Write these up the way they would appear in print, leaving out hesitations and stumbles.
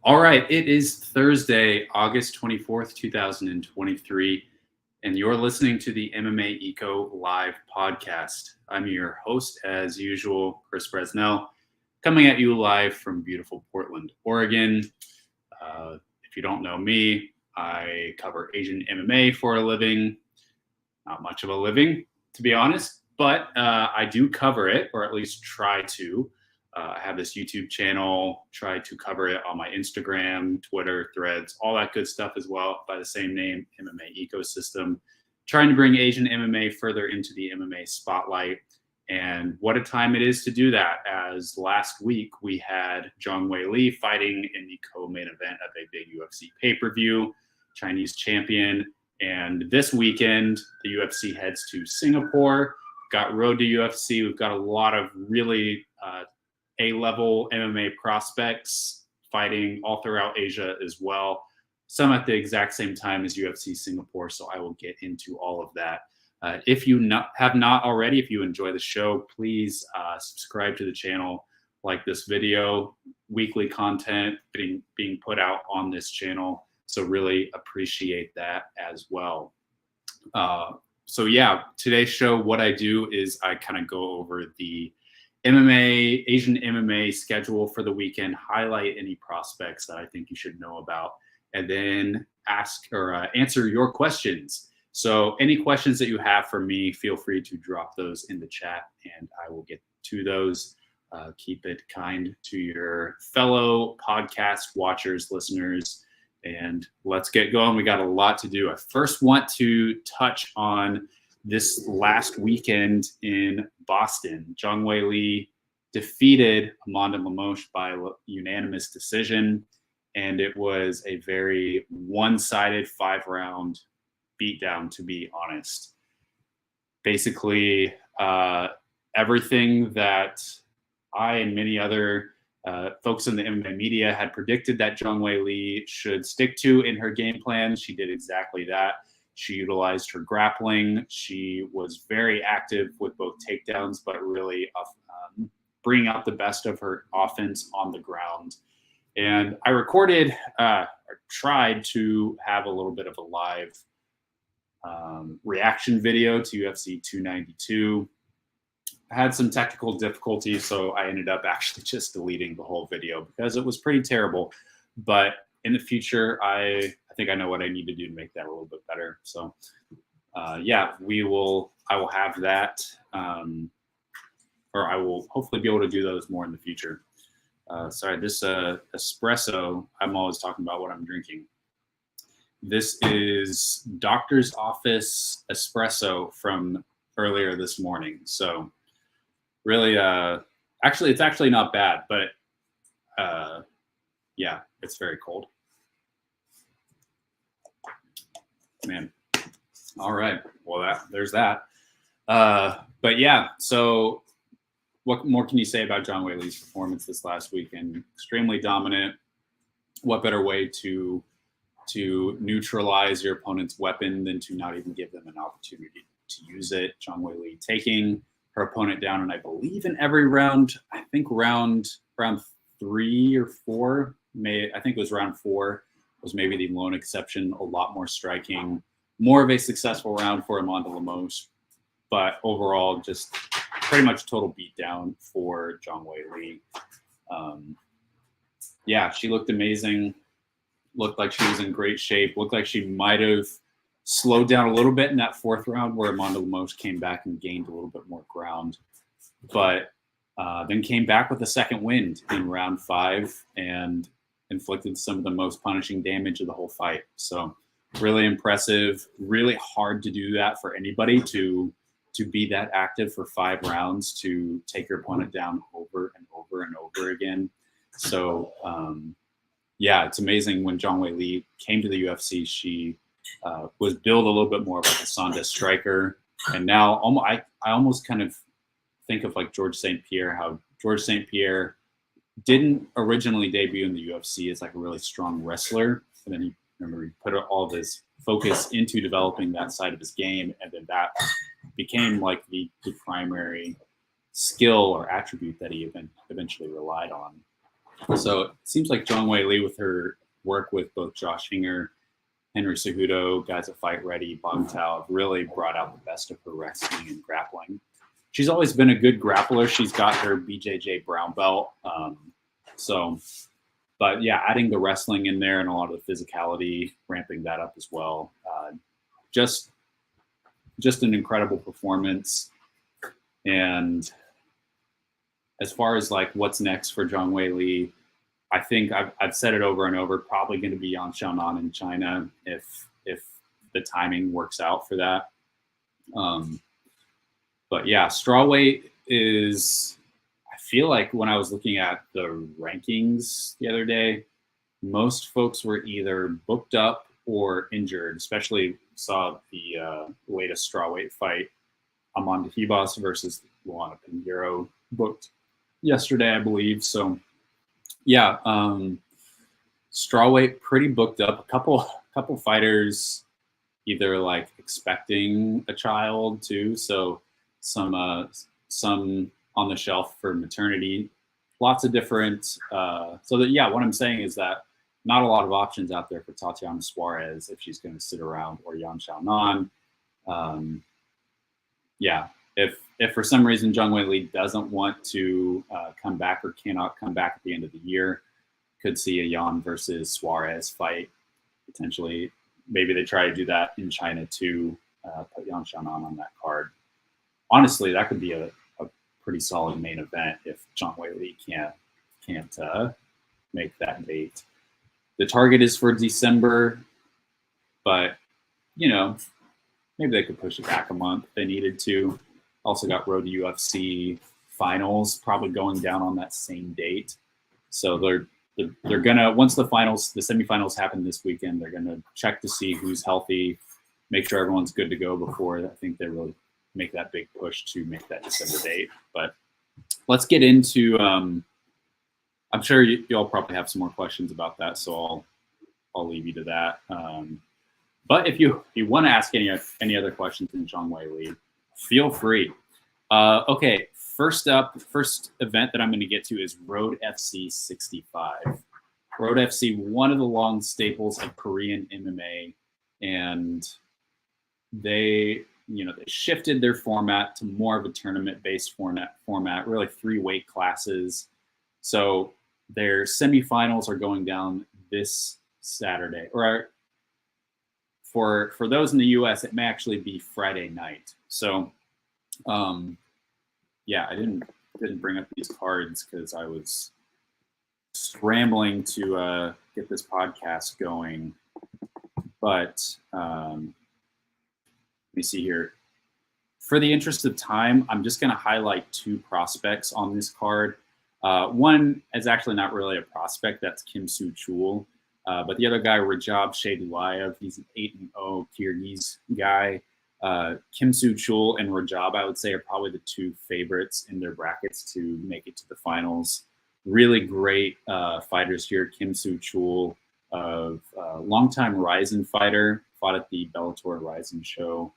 All right, it is Thursday, August 24th, 2023, and you're listening to the MMA Eco Live podcast. I'm your host, as usual, Chris Bresnell, coming at you live from beautiful Portland, Oregon. If you don't know me, I cover Asian MMA for a living. Not much of a living, to be honest, but I do cover it, or at least try to. I have this YouTube channel, try to cover it on my Instagram, Twitter, Threads, all that good stuff as well by the same name, MMA Ecosystem. Trying to bring Asian MMA further into the MMA spotlight. And what a time it is to do that, as last week we had Zhang Weili fighting in the co-main event of a big UFC pay-per-view, Chinese champion. And this weekend, the UFC heads to Singapore, got Road to UFC. We've got a lot of really A-level MMA prospects fighting all throughout Asia as well. Some at the exact same time as UFC Singapore, so I will get into all of that. If you have not already, if you enjoy the show, please subscribe to the channel, like this video, weekly content being put out on this channel. So really appreciate that as well. So yeah, today's show, what I do is I kind of go over the MMA, Asian MMA schedule for the weekend, highlight any prospects that I think you should know about, and then ask or answer your questions. So any questions that you have for me, feel free to drop those in the chat and I will get to those. Keep it kind to your fellow podcast watchers, listeners, and let's get going. We got a lot to do. I first want to touch on this last weekend in Boston. Zhang Weili defeated Amanda Lemos by unanimous decision, and it was a very one-sided 5-round beatdown, to be honest. Basically, everything that I and many other folks in the MMA media had predicted that Zhang Weili should stick to in her game plan, she did exactly that. She utilized her grappling. She was very active with both takedowns, but really bringing out the best of her offense on the ground. And I recorded, or tried to have a little bit of a live reaction video to UFC 292. I had some technical difficulties, so I ended up actually just deleting the whole video because it was pretty terrible. But in the future, I think I know what I need to do to make that a little bit better. So yeah, I will have that, or I will hopefully be able to do those more in the future. Sorry, this espresso, I'm always talking about what I'm drinking. This is Doctor's Office espresso from earlier this morning. So really, it's actually not bad, but yeah, it's very cold. Man. All right. Well, there's that. But yeah, so what more can you say about Zhang Weili's performance this last weekend? Extremely dominant. What better way to neutralize your opponent's weapon than to not even give them an opportunity to use it? Zhang Weili taking her opponent down, and I believe in every round, I think round 3 or 4, I think it was round 4, was maybe the lone exception. A lot more striking, more of a successful round for Amanda Lemos, but overall just pretty much total beatdown for Zhang Weili. Yeah, she looked amazing. Looked like she was in great shape. Looked like she might have slowed down a little bit in that 4th round where Amanda Lemos came back and gained a little bit more ground, but then came back with a second wind in round 5 and inflicted some of the most punishing damage of the whole fight. So really impressive, really hard to do that for anybody to be that active for 5 rounds, to take your opponent down over and over and over again. So yeah, it's amazing. When Zhang Weili came to the UFC, she was billed a little bit more of like a Sonda striker. And now I almost kind of think of like George St. Pierre, how George St. Pierre didn't originally debut in the UFC as like a really strong wrestler. And then he put all of his focus into developing that side of his game. And then that became like the primary skill or attribute that he eventually relied on. So it seems like Zhang Weili, with her work with both Josh Hinger, Henry Cejudo, guys at Fight Ready, Bong Tao, have really brought out the best of her wrestling and grappling. She's always been a good grappler. She's got her BJJ brown belt. But yeah, adding the wrestling in there and a lot of the physicality, ramping that up as well. Just an incredible performance. And as far as like what's next for Zhang Weili, I think I've said it over and over, probably going to be Yan Xiaonan in China if the timing works out for that. But yeah, strawweight is, I feel like when I was looking at the rankings the other day, most folks were either booked up or injured, especially saw the latest strawweight fight, Amanda Ribas versus Luana Pinheiro, booked yesterday, I believe. So yeah, strawweight pretty booked up. A couple fighters either like expecting a child too. So some on the shelf for maternity. Lots of different. So that, yeah, what I'm saying is that not a lot of options out there for Tatiana Suarez if she's going to sit around, or Yan Xiaonan. Yeah, if for some reason Zhang Weili doesn't want to come back or cannot come back at the end of the year, could see a Yan versus Suarez fight potentially. Maybe they try to do that in China too, put Yan Xiaonan on that card. Honestly, that could be a pretty solid main event if Zhang Weili can't make that date. The target is for December, but you know, maybe they could push it back a month if they needed to. Also got Road to UFC finals probably going down on that same date. So they're gonna, once the semifinals happen this weekend, they're gonna check to see who's healthy, make sure everyone's good to go before I think they really make that big push to make that December date. But let's get into, I'm sure y'all probably have some more questions about that, so I'll leave you to that. But if you want to ask any other questions in Zhang Weili, feel free. Okay, first event that I'm going to get to is Road FC 65. Road FC, one of the long staples of Korean MMA, and they shifted their format to more of a tournament-based format, really 3 weight classes. So their semifinals are going down this Saturday, or for those in the US, it may actually be Friday night. So yeah, I didn't bring up these cards because I was scrambling to get this podcast going. But let me see here. For the interest of time, I'm just going to highlight 2 prospects on this card. One is actually not really a prospect. That's Kim Soo-chul. But the other guy, Rajab Shaydulayev, he's an 8-0 Kyrgyz guy. Kim Soo-chul and Rajab, I would say, are probably the 2 favorites in their brackets to make it to the finals. Really great fighters here. Kim Soo-chul, longtime Ryzen fighter, fought at the Bellator Ryzen show,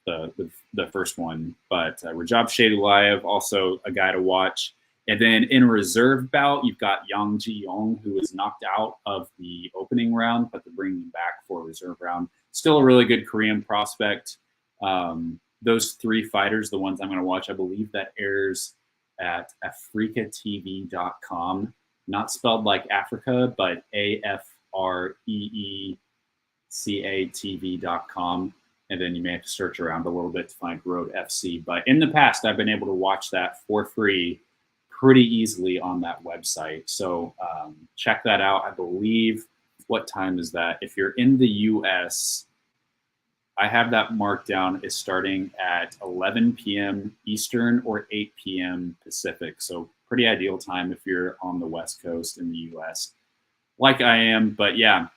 the first one. But Rajab Shaydulayev, also a guy to watch. And then in reserve bout, you've got Yang Ji-yong, who was knocked out of the opening round, but they're bringing him back for a reserve round. Still a really good Korean prospect. Those 3 fighters, the ones I'm going to watch, I believe that airs at africatv.com. Not spelled like Africa, but AFREECATV.com. And then you may have to search around a little bit to find Road FC. But in the past, I've been able to watch that for free pretty easily on that website. So check that out. I believe, what time is that? If you're in the US, I have that marked down is starting at 11 p.m. Eastern or 8 p.m. Pacific. So pretty ideal time if you're on the West Coast in the US, like I am. But yeah,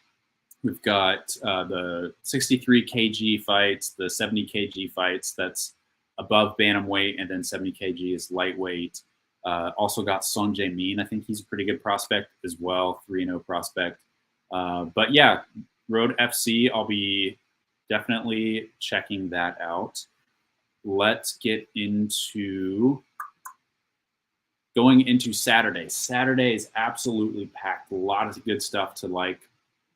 we've got the 63 kg fights, the 70 kg fights, that's above bantamweight, and then 70 kg is lightweight. Also got Son Jae-min. I think he's a pretty good prospect as well, 3-0 prospect. But yeah, Road FC, I'll be definitely checking that out. Let's get into going into Saturday. Saturday is absolutely packed. A lot of good stuff to like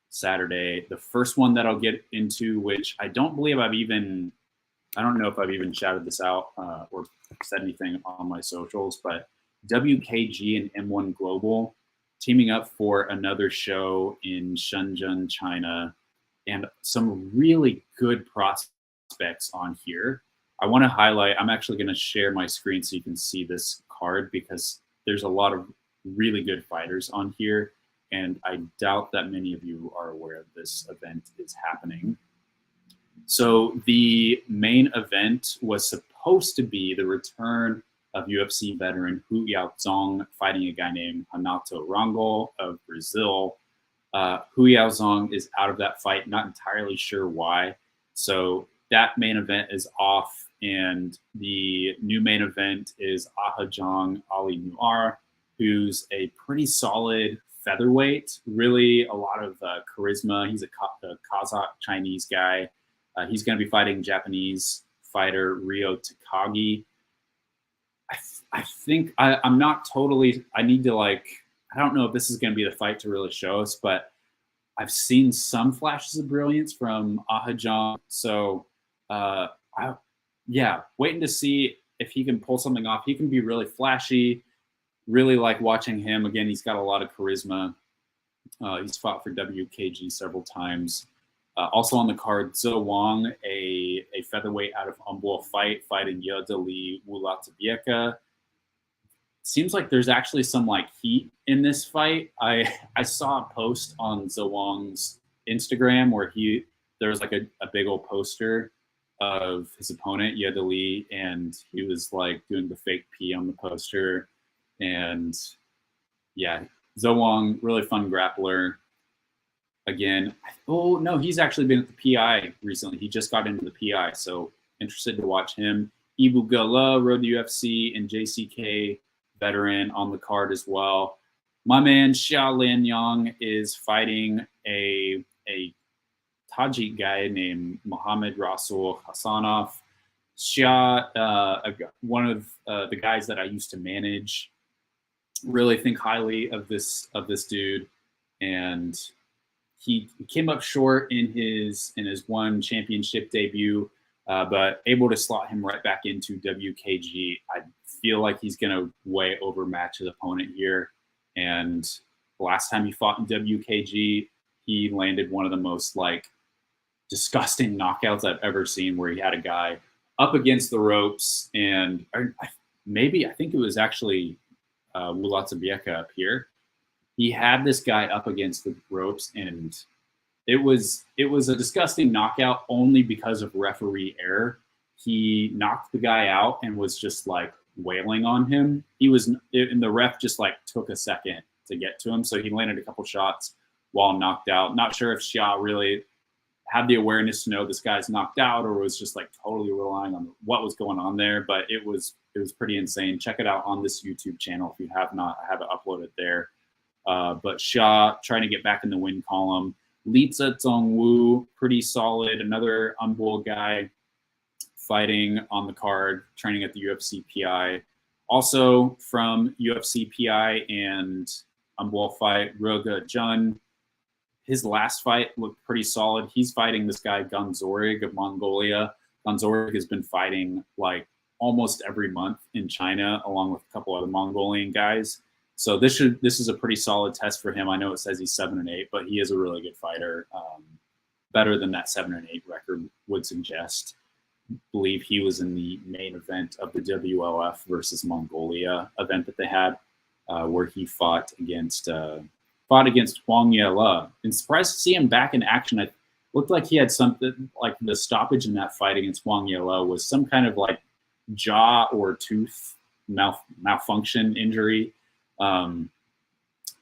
Saturday. The first one that I'll get into, which I don't believe I don't know if I've even shouted this out or said anything on my socials, but WKG and M1 Global teaming up for another show in Shenzhen, China, and some really good prospects on here. I want to highlight, I'm actually going to share my screen so you can see this card because there's a lot of really good fighters on here, and I doubt that many of you are aware this event is happening. So the main event was supposed to be the return of UFC veteran Hu Yaozong fighting a guy named Renato Rangel of Brazil. Hu Yaozong is out of that fight, not entirely sure why. So that main event is off, and the new main event is Ahajong Ali Noir, who's a pretty solid featherweight, really a lot of charisma. He's a Kazakh Chinese guy. He's going to be fighting Japanese fighter Ryo Takagi. I think I'm not totally, I need to like, I don't know if this is going to be the fight to really show us, but I've seen some flashes of brilliance from Ahajong. So yeah, waiting to see if he can pull something off. He can be really flashy, really like watching him. Again, he's got a lot of charisma. He's fought for WKG several times. Also on the card, Zhou Wang, a featherweight out of Umbul fighting Yadali Wulatabieca. Seems like there's actually some like heat in this fight. I saw a post on Zhou Wang's Instagram where there was like a big old poster of his opponent Yadali, and he was like doing the fake pee on the poster. And yeah, Zhou Wang, really fun grappler. Again, oh no, he's actually been at the PI recently. He just got into the PI, so interested to watch him. Ibu Gala, Road to UFC, and JCK veteran on the card as well. My man Xia Lianyang is fighting a Tajik guy named Mohammed Rasul Hassanov. Xia, one of the guys that I used to manage, really think highly of this dude, and he came up short in his one championship debut, but able to slot him right back into WKG. I feel like he's going to way overmatch his opponent here. And the last time he fought in WKG, he landed one of the most like disgusting knockouts I've ever seen, where he had a guy up against the ropes, and I think it was actually Wulatabieca up here. He had this guy up against the ropes, and it was a disgusting knockout only because of referee error. He knocked the guy out and was just like wailing on him. And the ref just like took a second to get to him, so he landed a couple shots while knocked out. Not sure if Xia really had the awareness to know this guy's knocked out, or was just like totally relying on what was going on there, but it was pretty insane. Check it out on this YouTube channel if you have not. I have it uploaded there. But Xia trying to get back in the win column. Litsa Zhongwu, pretty solid. Another Umbul guy fighting on the card, training at the UFC PI. Also from UFC PI and Umbul fight, Roga Jun. His last fight looked pretty solid. He's fighting this guy Gunzorig of Mongolia. Gunzorig has been fighting like almost every month in China, along with a couple other Mongolian guys. So this is a pretty solid test for him. I know it says he's 7-8, but he is a really good fighter. Better than that 7-8 record would suggest. I believe he was in the main event of the WLF versus Mongolia event that they had, where he fought against Huang Yele. And surprised to see him back in action. It looked like he had something like the stoppage in that fight against Huang Yele was some kind of like jaw or tooth malfunction injury.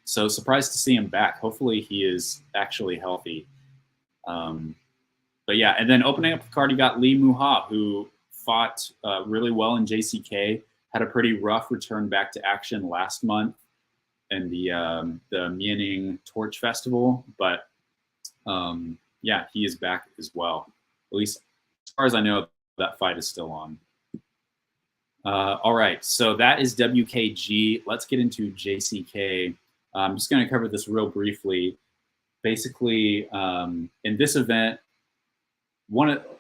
So surprised to see him back. Hopefully he is actually healthy. But yeah, and then opening up the card, you got Li Muha, who fought really well in JCK, had a pretty rough return back to action last month in the Mianing Torch Festival. But yeah, he is back as well. At least as far as I know, that fight is still on. All right, so that is WKG. Let's get into JCK. I'm just going to cover this real briefly. Basically, in this event,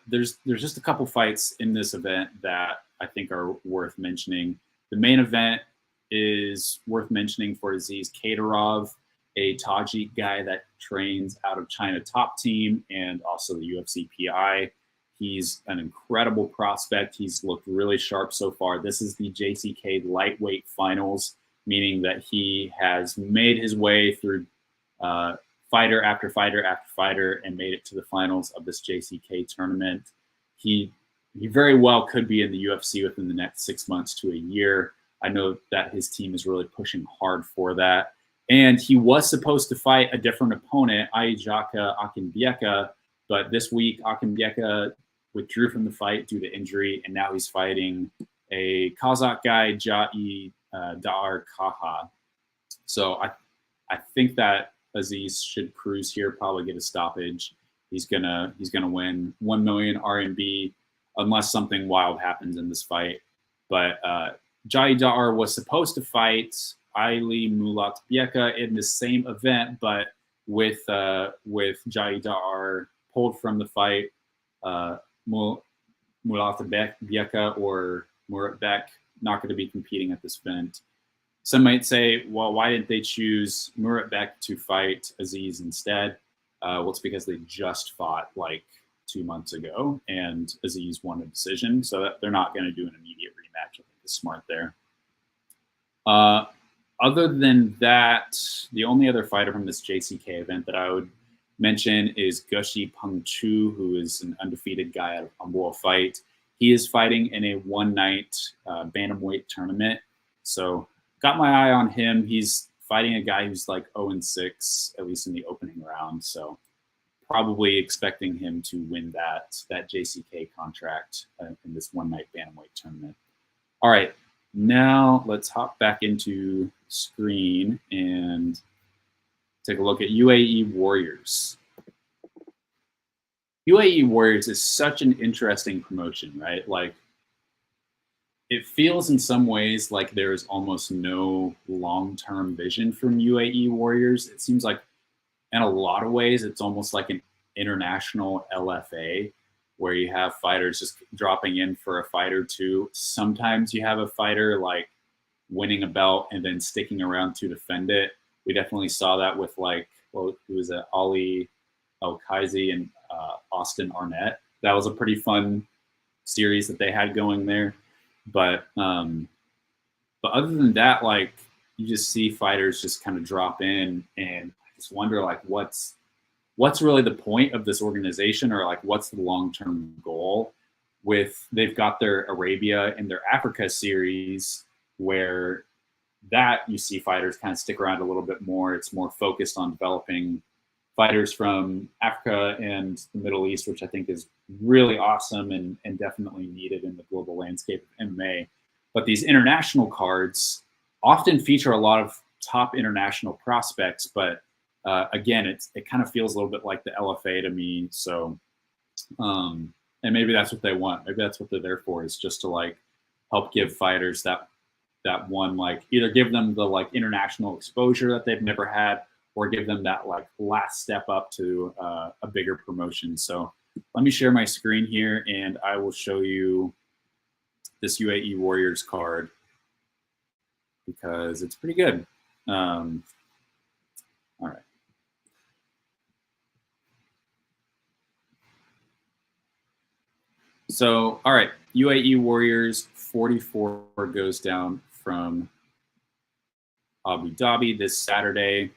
there's just a couple fights in this event that I think are worth mentioning. The main event is worth mentioning for Aziz Kadirov, a Tajik guy that trains out of China Top Team and also the UFC PI. He's an incredible prospect. He's looked really sharp so far. This is the JCK lightweight finals, meaning that he has made his way through fighter after fighter after fighter and made it to the finals of this JCK tournament. He very well could be in the UFC within the next 6 months to a year. I know that his team is really pushing hard for that. And he was supposed to fight a different opponent, Aijaka Akinbieka, but this week Akinbieka withdrew from the fight due to injury, and now he's fighting a Kazakh guy, Jai Dar Kaha. So I think that Aziz should cruise here, probably get a stoppage. He's gonna win 1 million RMB unless something wild happens in this fight. But Jai Dar was supposed to fight Ali Mulatbieka in the same event, but with Jai Dar pulled from the fight, Mulatbieka or Muratbek not going to be competing at this event. Some might say, well, why didn't they choose Muratbek to fight Aziz instead? Well, it's because they just fought like 2 months ago, and Aziz won a decision, so that they're not going to do an immediate rematch. I think it's smart there. Other than that, the only other fighter from this JCK event that I would mention is Gushi Pengchu, who is an undefeated guy out of Hamburg fight. He is fighting in a one-night bantamweight tournament, so got my eye on him. He's fighting a guy who's like 0-6, at least in the opening round. So probably expecting him to win that JCK contract in this one-night bantamweight tournament. All right, now let's hop back into screen and take a look at UAE Warriors. UAE Warriors is such an interesting promotion, right? Like, it feels in some ways like there's almost no long-term vision from UAE Warriors. It seems like in a lot of ways, it's almost like an international LFA where you have fighters just dropping in for a fight or two. Sometimes you have a fighter like winning a belt and then sticking around to defend it. We definitely saw that with like, well, who was it? Ali El-Kaizi and Austin Arnett. That was a pretty fun series that they had going there. But other than that, like, you just see fighters just kind of drop in, and I just wonder like what's really the point of this organization, or like what's the long-term goal. They've got their Arabia and their Africa series, where that you see fighters kind of stick around a little bit more. It's more focused on developing fighters from Africa and the Middle East, which I think is really awesome and definitely needed in the global landscape of MMA. But these international cards often feature a lot of top international prospects, but again, it kind of feels a little bit like the LFA to me. So, and maybe that's what they want. Maybe that's what they're there for, is just to like help give fighters that one, like either give them the like international exposure that they've never had, or give them that like last step up to a bigger promotion. So let me share my screen here and I will show you this UAE Warriors card because it's pretty good. All right. So, all right, UAE Warriors 44 goes down from Abu Dhabi this Saturday.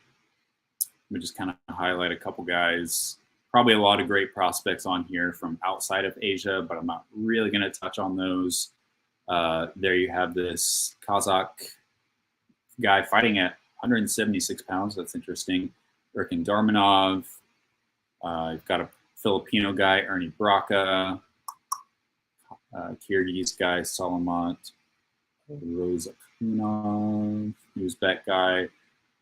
Let me just kind of highlight a couple guys. Probably a lot of great prospects on here from outside of Asia, but I'm not really going to touch on those. There you have this Kazakh guy fighting at 176 pounds. That's interesting. Erkin Darmanov. You've got a Filipino guy, Ernie Braca. Kyrgyz guy, Salamat Rozakunov. Uzbek guy,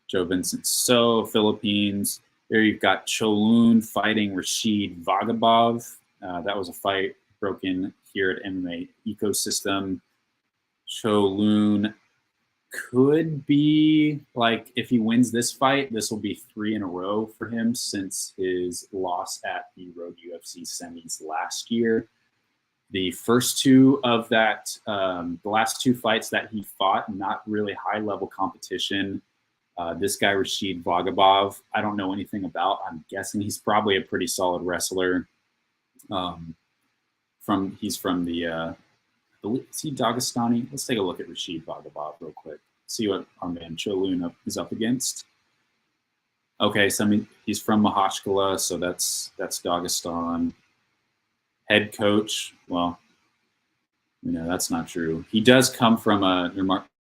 Joe Vincent So, Philippines. There you've got Cholun fighting Rashid Vagabov. That was a fight broken here at MMA Ecosystem. Cholun could be, like, if he wins this fight, this will be 3 in a row for him since his loss at the Road UFC semis last year. The first two of that, the last two fights that he fought, not really high-level competition. This guy, Rashid Vagabov, I don't know anything about. I'm guessing he's probably a pretty solid wrestler. He's from the, is he Dagestani? Let's take a look at Rashid Vagabov real quick. See what our man Cholun is up against. Okay, so he's from Mahashkala, so that's Dagestan. Head coach, well, that's not true. He does come from a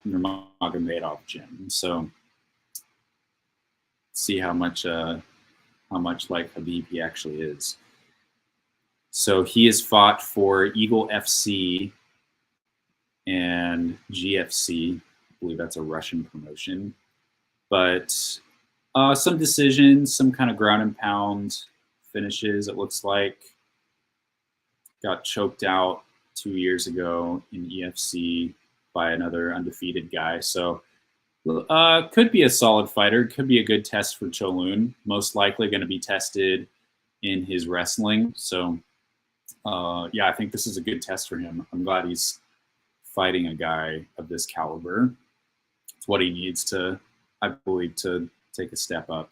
Nurmagomedov gym, so let's see how much like Khabib he actually is. So he has fought for Eagle FC and GFC. I believe that's a Russian promotion. But some decisions, some kind of ground and pound finishes, it looks like. Got choked out 2 years ago in EFC by another undefeated guy. So could be a solid fighter. Could be a good test for Cholun. Most likely going to be tested in his wrestling. So, yeah, I think this is a good test for him. I'm glad he's fighting a guy of this caliber. It's what he needs to, I believe, to take a step up.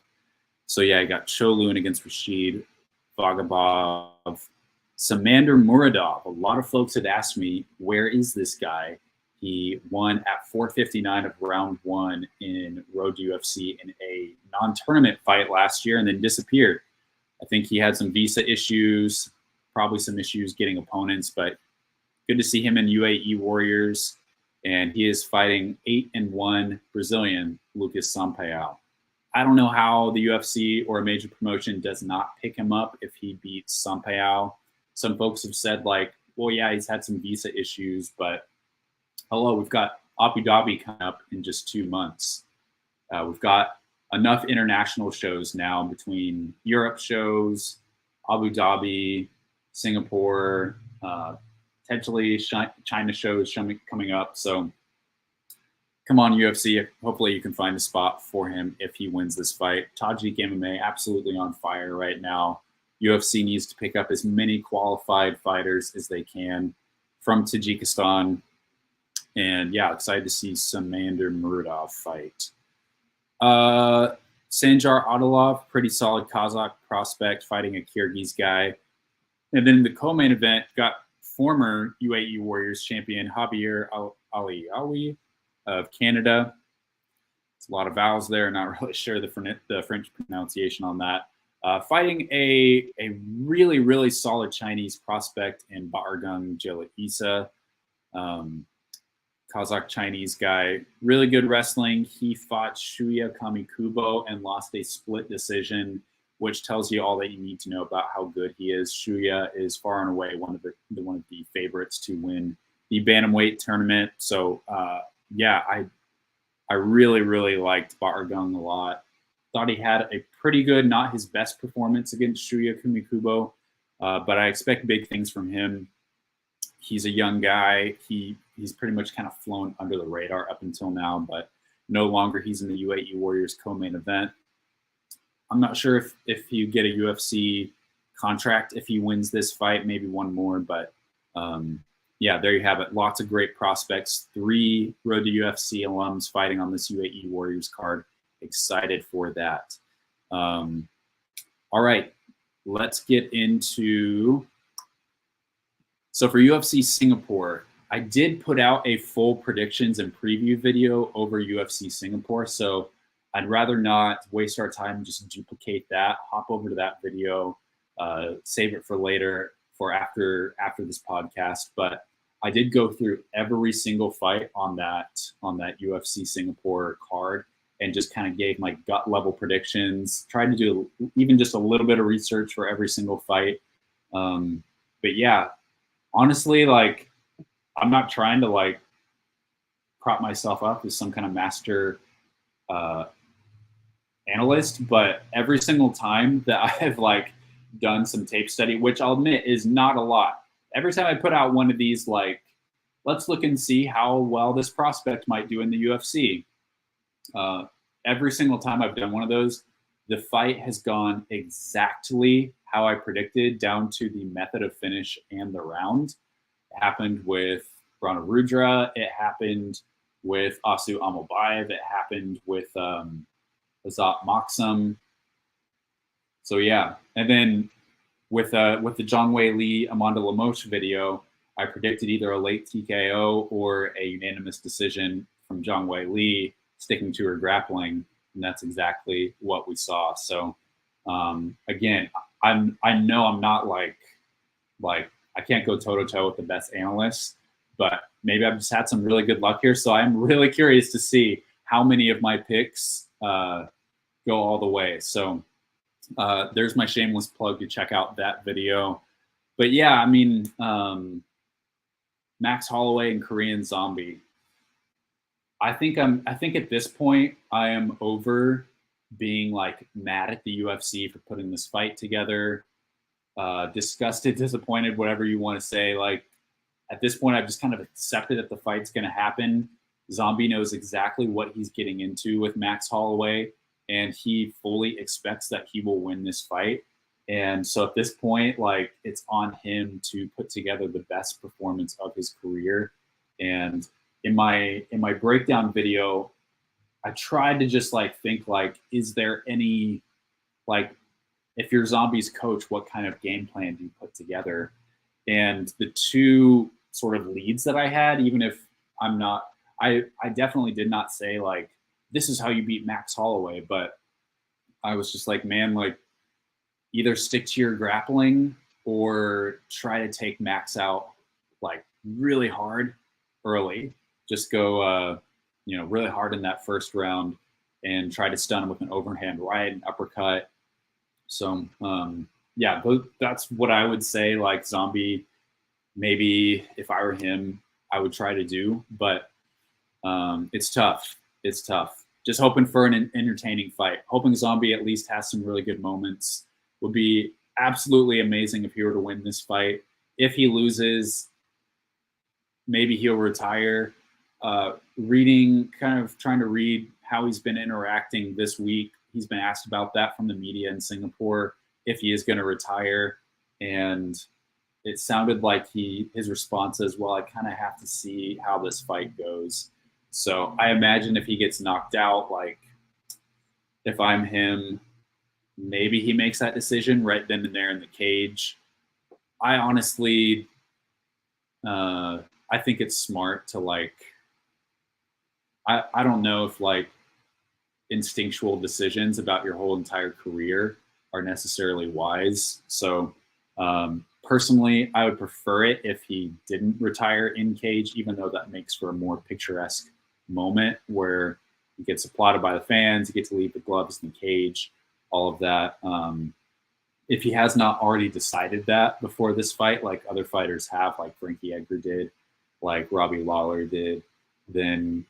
So, yeah, I got Cholun against Rashid Vagabov. Samander Muradov. A lot of folks had asked me, where is this guy? He won at 4:59 of round 1 in Road UFC in a non-tournament fight last year and then disappeared. I think he had some visa issues, probably some issues getting opponents, but good to see him in UAE Warriors. And he is fighting 8-1 Brazilian Lucas Sampaio. I don't know how the UFC or a major promotion does not pick him up if he beats Sampaio. Some folks have said, like, well, yeah, he's had some visa issues, but hello, we've got Abu Dhabi coming up in just 2 months. We've got enough international shows now between Europe shows, Abu Dhabi, Singapore, potentially China shows coming up. So come on, UFC. Hopefully you can find a spot for him if he wins this fight. Tajik MMA absolutely on fire right now. UFC needs to pick up as many qualified fighters as they can from Tajikistan. And yeah, excited to see Samander Muradov fight. Sanjar Adilov, pretty solid Kazakh prospect fighting a Kyrgyz guy. And then the co-main event got former UAE Warriors champion Javier Aliaoui of Canada. It's a lot of vowels there, not really sure the French pronunciation on that. Fighting a really, really solid Chinese prospect in Baargung Jela-Isa. Kazakh Chinese guy, really good wrestling. He fought Shuya Kamikubo and lost a split decision, which tells you all that you need to know about how good he is. Shuya is far and away one of the favorites to win the bantamweight tournament. So yeah, I really, really liked Baargung a lot. Thought he had a pretty good, not his best performance against Shuya Kamikubo, but I expect big things from him. He's a young guy. He's pretty much kind of flown under the radar up until now, but no longer he's in the UAE Warriors co-main event. I'm not sure if you get a UFC contract if he wins this fight, maybe one more, but yeah, there you have it. Lots of great prospects. 3 Road to UFC alums fighting on this UAE Warriors card. Excited for that. All right, let's get into. So for UFC Singapore, I did put out a full predictions and preview video over UFC Singapore. So I'd rather not waste our time, just duplicate that, hop over to that video, save it for later, for after this podcast. But I did go through every single fight on that UFC Singapore card and just kind of gave my gut level predictions, tried to do even just a little bit of research for every single fight. But yeah, honestly, like, I'm not trying to like prop myself up as some kind of master analyst, but every single time that I have like done some tape study, which I'll admit is not a lot. Every time I put out one of these like let's look and see how well this prospect might do in the UFC. Every single time I've done one of those, the fight has gone exactly how I predicted, down to the method of finish and the round. It happened with Rana Rudra. It happened with Asu Amobayev. It happened with Azat Maksum. So yeah, and then with the Zhang Weili Amanda Lemos video, I predicted either a late TKO or a unanimous decision from Zhang Weili, sticking to her grappling, and that's exactly what we saw. So again, I know I'm not like I can't go toe to toe with the best analysts, but maybe I've just had some really good luck here. So I'm really curious to see how many of my picks go all the way. So there's my shameless plug to check out that video. But yeah, I mean, Max Holloway and Korean Zombie. I think at this point I am over being like mad at the UFC for putting this fight together. Disgusted, disappointed, whatever you want to say. Like at this point, I've just kind of accepted that the fight's going to happen. Zombie knows exactly what he's getting into with Max Holloway, and he fully expects that he will win this fight. And so at this point, like, it's on him to put together the best performance of his career. And in my breakdown video, I tried to just like think like, is there any, like, if you're Zombie's coach, what kind of game plan do you put together? And the two sort of leads that I had, even if I'm not, I definitely did not say like, this is how you beat Max Holloway, but I was just like, man, like, either stick to your grappling or try to take Max out like really hard early. Just go, really hard in that first round and try to stun him with an overhand right, an uppercut. So, yeah, that's what I would say. Like Zombie, maybe if I were him, I would try to do, but it's tough. It's tough. Just hoping for an entertaining fight. Hoping Zombie at least has some really good moments. Would be absolutely amazing if he were to win this fight. If he loses, maybe he'll retire. Trying to read how he's been interacting this week. He's been asked about that from the media in Singapore, if he is going to retire. And it sounded like his response is, well, I kind of have to see how this fight goes. So I imagine if he gets knocked out, like if I'm him, maybe he makes that decision right then and there in the cage. I honestly, I think it's smart to like, I don't know if like instinctual decisions about your whole entire career are necessarily wise. So personally, I would prefer it if he didn't retire in cage, even though that makes for a more picturesque moment where he gets applauded by the fans, he gets to leave the gloves in the cage, all of that. If he has not already decided that before this fight, like other fighters have, like Frankie Edgar did, like Robbie Lawler did, then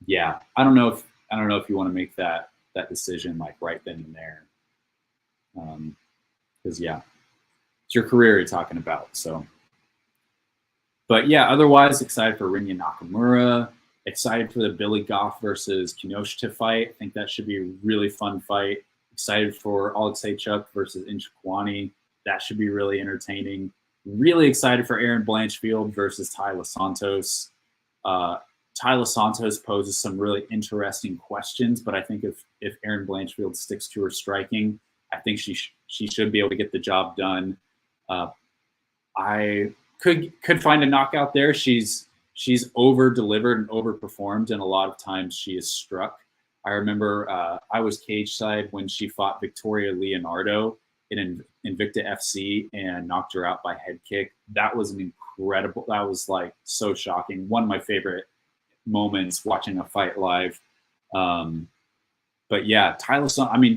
yeah, I don't know if you want to make that decision like right then and there, because yeah, it's your career you're talking about. So, but yeah, otherwise excited for Rinya Nakamura. Excited for the Billy Goff versus Kinoshita fight. I think that should be a really fun fight. Excited for Alexeychuk versus Njokuani. That should be really entertaining. Really excited for Aaron Blanchfield versus Tyler Santos. Tyler Santos poses some really interesting questions, but I think if Aaron Blanchfield sticks to her striking, I think she should be able to get the job done. I could find a knockout there. She's over-delivered and overperformed, and a lot of times she is struck. I remember I was cage side when she fought Victoria Leonardo in Invicta FC and knocked her out by head kick. That was that was like so shocking. One of my favorite moments watching a fight live. But yeah,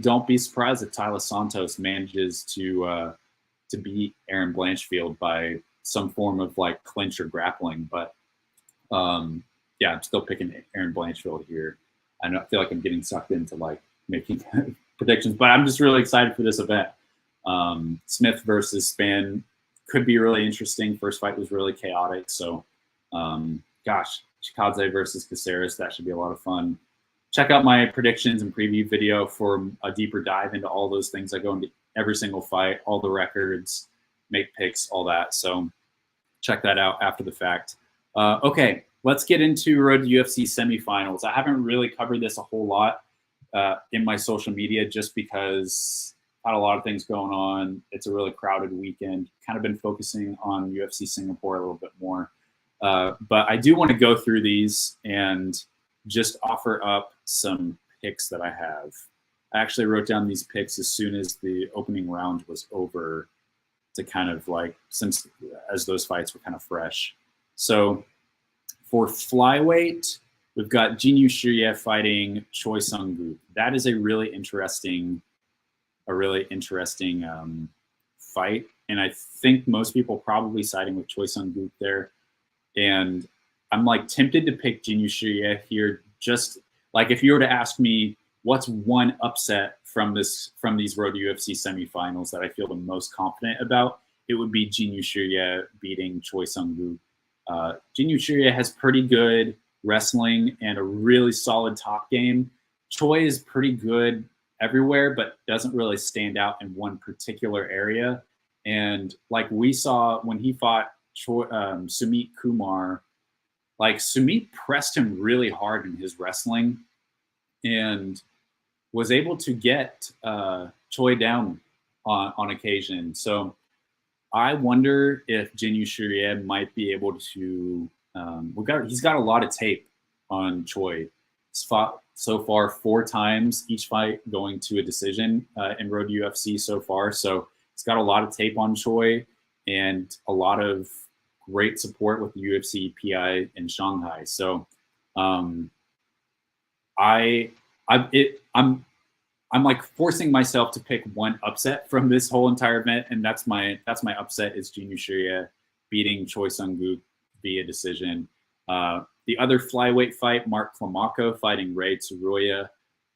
don't be surprised if Tyler Santos manages to beat Aaron Blanchfield by some form of like clinch or grappling. But yeah, I'm still picking Aaron Blanchfield here. I feel like I'm getting sucked into like making predictions, but I'm just really excited for this event. Smith versus Spann could be really interesting. First fight was really chaotic, so Gosh, Chikadze versus Caceres, that should be a lot of fun. Check out my predictions and preview video for a deeper dive into all those things. I go into every single fight, all the records, make picks, all that. So check that out after the fact. Okay, let's get into Road to UFC Semifinals. I haven't really covered this a whole lot in my social media just because I had a lot of things going on. It's a really crowded weekend. Kind of been focusing on UFC Singapore a little bit more. But I do want to go through these and just offer up some picks that I have. I actually wrote down these picks as soon as the opening round was over to kind of like, since as those fights were kind of fresh. So for flyweight, we've got Jinyu Shiryev fighting Choi Sung-gook. That is a really interesting fight. And I think most people probably siding with Choi Sung-gook there. And I'm like tempted to pick Jinyu Shiryev here. Just like if you were to ask me what's one upset from these Road to UFC semifinals that I feel the most confident about, it would be Jinyu Shiryev beating Choi Sung-gook. Jinyu Shiryev has pretty good wrestling and a really solid top game. Choi is pretty good everywhere, but doesn't really stand out in one particular area. And like we saw when he fought Sumit Kumar, like Sumit pressed him really hard in his wrestling and was able to get Choi down on occasion. So I wonder if Jinyu Shiryev might be able to. He's got a lot of tape on Choi. He's fought so far 4 times, each fight going to a decision in Road to UFC so far. So he's got a lot of tape on Choi and a lot of great support with the UFC PI in Shanghai. So I'm like forcing myself to pick one upset from this whole entire event, and that's my upset is Jinyu Shiryev beating Choi Sung-gook via decision. The other flyweight fight, Mark Klomako fighting Ray Tsuruya.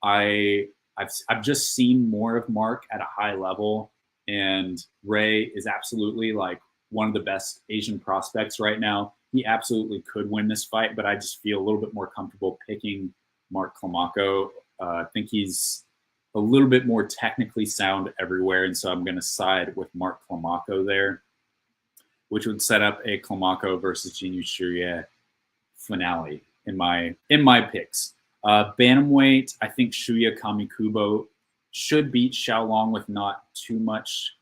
I've just seen more of Mark at a high level, and Ray is absolutely like one of the best Asian prospects right now. He absolutely could win this fight, but I just feel a little bit more comfortable picking Mark Klomako. I think he's a little bit more technically sound everywhere, and so I'm going to side with Mark Klomako there, which would set up a Klomako versus Jinyu Shiryev finale in my picks. Bantamweight, I think Shuya Kamikubo should beat Xiaolong with not too much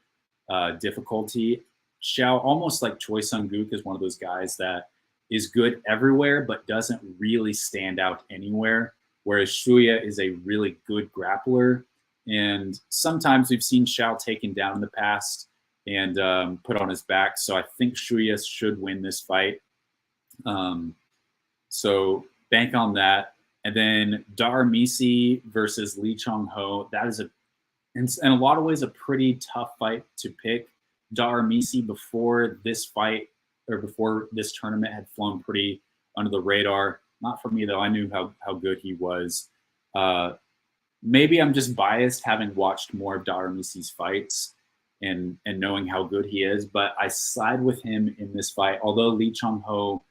difficulty. Xiao, almost like Choi Sung-gook, is one of those guys that is good everywhere but doesn't really stand out anywhere, whereas Shuya is a really good grappler. And sometimes we've seen Xiao taken down in the past and put on his back. So I think Shuya should win this fight. So bank on that. And then Dar Misi versus Lee Chong-ho. That is in a lot of ways, a pretty tough fight to pick. Dar Misi before this fight or before this tournament had flown pretty under the radar. Not for me though. I knew how good he was. Maybe I'm just biased having watched more of Dar Misi's fights and knowing how good he is, but I side with him in this fight. Although Lee Chong-ho,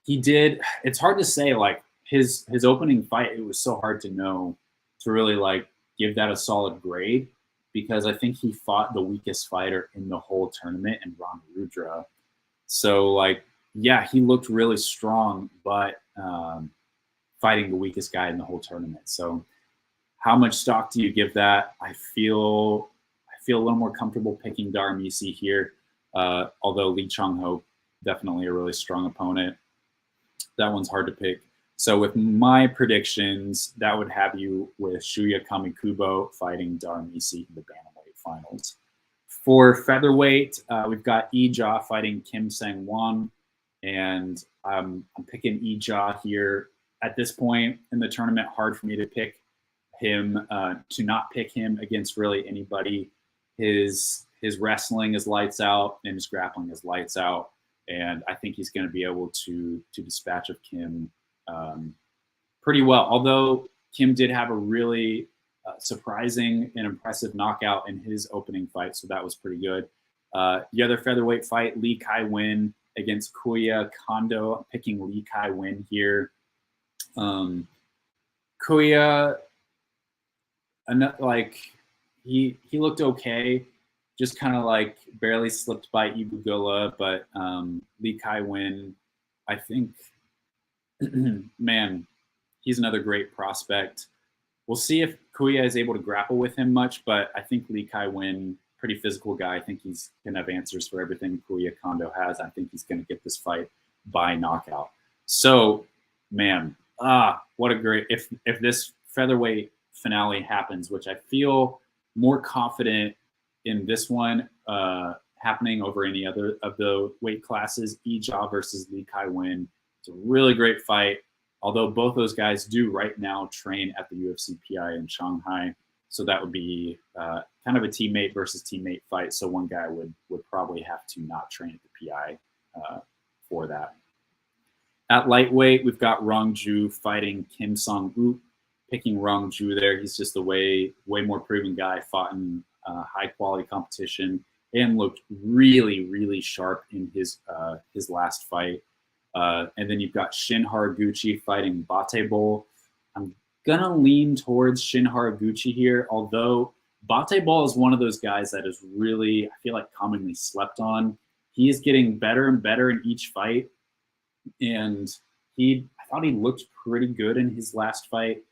it's hard to say, like his opening fight, it was so hard to know to really like give that a solid grade, because I think he fought the weakest fighter in the whole tournament in Ron Rudra. So like, yeah, he looked really strong, but fighting the weakest guy in the whole tournament. So how much stock do you give that? I feel a little more comfortable picking Dar Misi here, although Lee Chong-ho, definitely a really strong opponent. That one's hard to pick. So with my predictions, that would have you with Shuya Kamikubo fighting Dar Misi in the bantamweight finals. For featherweight, we've got Ja fighting Kim Sang-won, and I'm picking Ja here. At this point in the tournament, hard for me to pick him, to not pick him against really anybody. His wrestling is lights out and his grappling is lights out, and I think he's going to be able to dispatch of Kim pretty well. Although Kim did have a really surprising and impressive knockout in his opening fight, so that was pretty good. The other featherweight fight, Lee Kai-Win against Kuya Kondo. I'm picking Lee Kai-Win here. Kuya, like he looked okay, just kind of like barely slipped by Ibugula, but Lee Kai-Win, I think, man, he's another great prospect. We'll see if Kuya is able to grapple with him much, but I think Lee Kai-Win, pretty physical guy. I think he's going to have answers for everything Kuya Kondo has. I think he's going to get this fight by knockout. So, man, what a great, if this featherweight finale happens, which I feel more confident in this one happening over any other of the weight classes. Ija versus Lee Kai-Win. It's a really great fight. Although both those guys do right now train at the UFC PI in Shanghai. So that would be kind of a teammate versus teammate fight. So one guy would probably have to not train at the PI for that. At lightweight, we've got Rong Ju fighting Kim Song-Wook. Picking Rong Ju there. He's just a way more proven guy, fought in high quality competition and looked really, really sharp in his last fight. And then you've got Shin Haraguchi fighting Bate Bull. I'm gonna lean towards Shin Haraguchi here, although Bate Bull is one of those guys that is really, I feel like, commonly slept on. He is getting better and better in each fight, and I thought he looked pretty good in his last fight,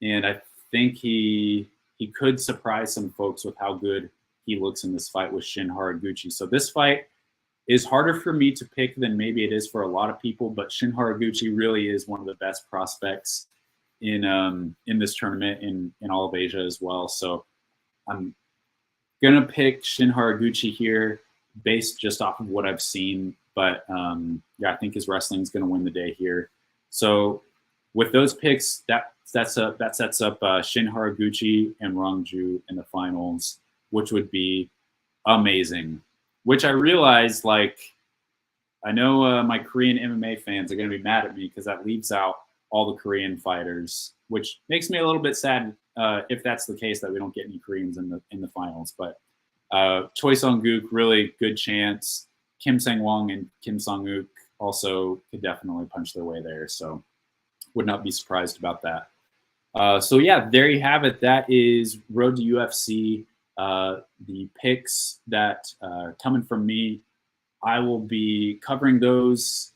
and I think he could surprise some folks with how good he looks in this fight with Shin Haraguchi. So this fight is harder for me to pick than maybe it is for a lot of people, but Shin Haraguchi really is one of the best prospects in this tournament in all of Asia as well. So I'm gonna pick Shin Haraguchi here based just off of what I've seen, but yeah, I think his wrestling is gonna win the day here. So with those picks, that sets up Shin Haraguchi and Rong Ju in the finals, which would be amazing. Which I realized, like, I know my Korean MMA fans are going to be mad at me because that leaves out all the Korean fighters, which makes me a little bit sad if that's the case, that we don't get any Koreans in the finals. But Choi Sung-gook, really good chance. Kim Sang-won and Kim Song-wook also could definitely punch their way there. So would not be surprised about that. So yeah, there you have it. That is Road to UFC. The picks that are coming from me, I will be covering those,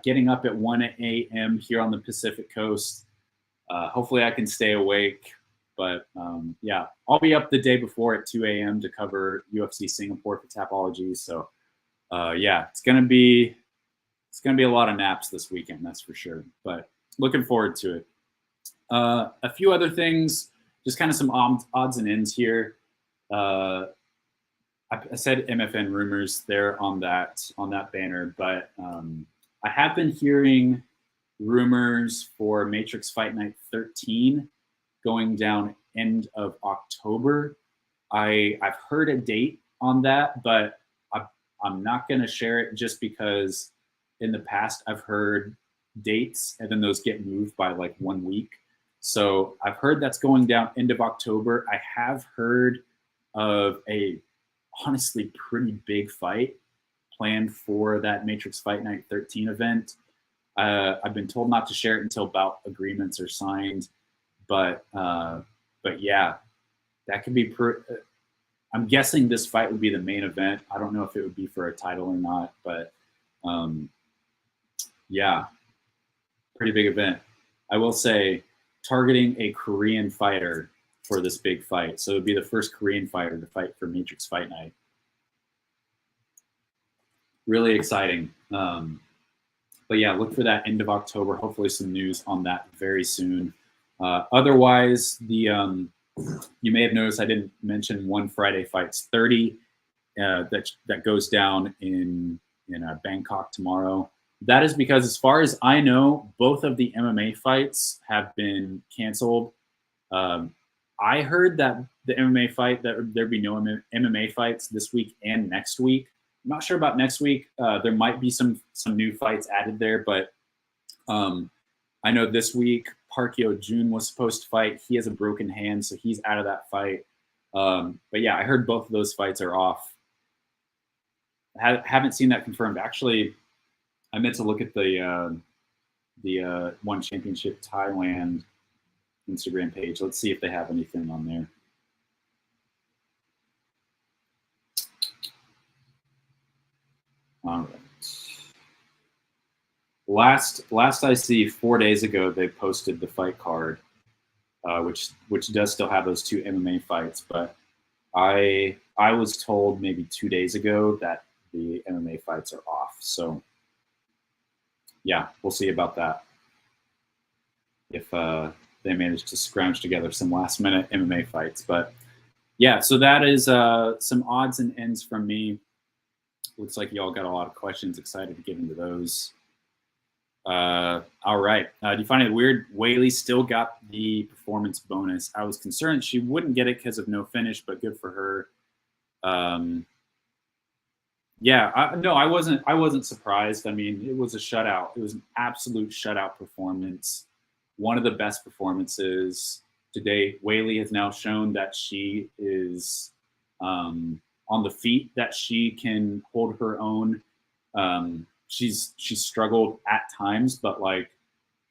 getting up at 1 a.m. here on the Pacific Coast. Hopefully I can stay awake, but yeah, I'll be up the day before at 2 a.m. to cover UFC Singapore for Tapology. So yeah, it's gonna be a lot of naps this weekend, that's for sure. But looking forward to it. A few other things, just kind of some odds and ends here. I said MFN rumors there on that banner, but I have been hearing rumors for Matrix Fight Night 13 going down end of October. I've heard a date on that, but I'm not going to share it just because in the past I've heard dates and then those get moved by like 1 week. So I've heard that's going down end of October. I have heard of a honestly pretty big fight planned for that Matrix Fight Night 13 event. I've been told not to share it until bout agreements are signed, but yeah, that could be. I'm guessing this fight would be the main event. I don't know if it would be for a title or not, but yeah, pretty big event. I will say, targeting a Korean fighter for this big fight. So it would be the first Korean fighter to fight for Matrix Fight Night. Really exciting. But yeah, look for that end of October. Hopefully some news on that very soon. Otherwise, you may have noticed I didn't mention One Friday Fights 30 that goes down in Bangkok tomorrow. That is because, as far as I know, both of the MMA fights have been canceled. I heard that the MMA fight, that there'd be no MMA fights this week and next week. I'm not sure about next week. There might be some new fights added there, but I know this week Park Yo-jun was supposed to fight. He has a broken hand, so he's out of that fight. But yeah, I heard both of those fights are off. Haven't seen that confirmed. Actually, I meant to look at the One Championship Thailand Instagram page. Let's see if they have anything on there. All right. Last I see, 4 days ago, they posted the fight card, which does still have those 2 MMA fights. But I was told maybe 2 days ago that the MMA fights are off. So yeah, we'll see about that. If they manage to scrounge together some last minute MMA fights. But yeah, so that is some odds and ends from me. Looks like y'all got a lot of questions. Excited to get into those. All right. Do you find it weird? Weili still got the performance bonus. I was concerned she wouldn't get it because of no finish, but good for her. Yeah, I wasn't surprised. I mean, it was a shutout. It was an absolute shutout performance. One of the best performances today. Weili has now shown that she is on the feet, that she can hold her own. She's struggled at times, but like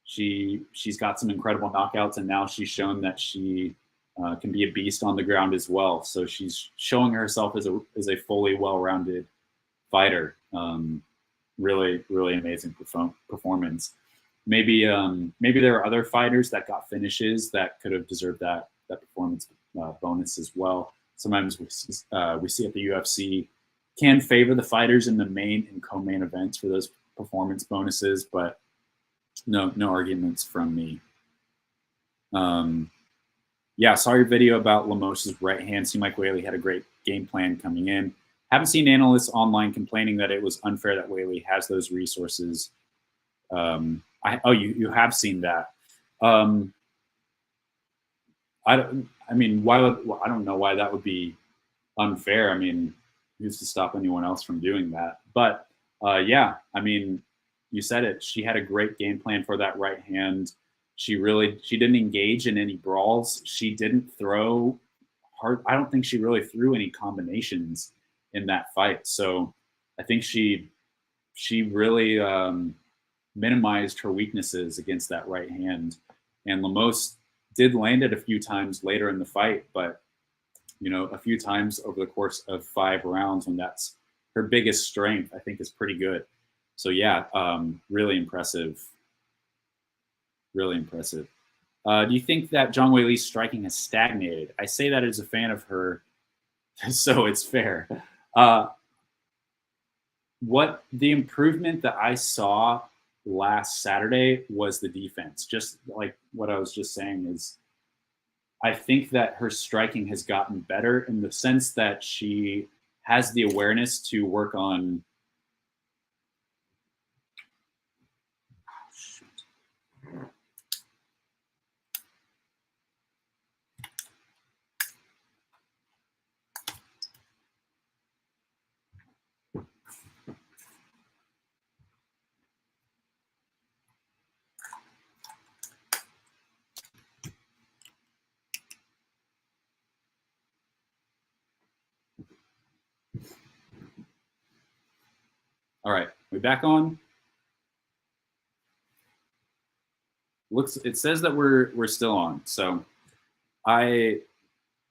she's got some incredible knockouts, and now she's shown that she can be a beast on the ground as well. So she's showing herself as a fully well-rounded fighter. Really amazing performance. Maybe there are other fighters that got finishes that could have deserved that performance bonus as well. Sometimes we see at the UFC can favor the fighters in the main and co-main events for those performance bonuses, but no arguments from me. Yeah, saw your video about Lamos's right hand. Seemed like Weili had a great game plan coming in. Haven't seen analysts online complaining that it was unfair that Weili has those resources. You have seen that. I don't know why that would be unfair. I mean, who's to stop anyone else from doing that? But yeah, I mean, you said it. She had a great game plan for that right hand. She didn't engage in any brawls. She didn't throw hard. I don't think she really threw any combinations in that fight. So I think she really minimized her weaknesses against that right hand. And Lemos did land it a few times later in the fight, but a few times over the course of 5 rounds, when that's her biggest strength, I think is pretty good. So yeah, really impressive. Really impressive. Do you think that Zhang Weili's striking has stagnated? I say that as a fan of her, so it's fair. What the improvement that I saw last Saturday was the defense. Just like what I was just saying is, I think that her striking has gotten better in the sense that she has the awareness to work on. All right, we back on. It says that we're still on. So I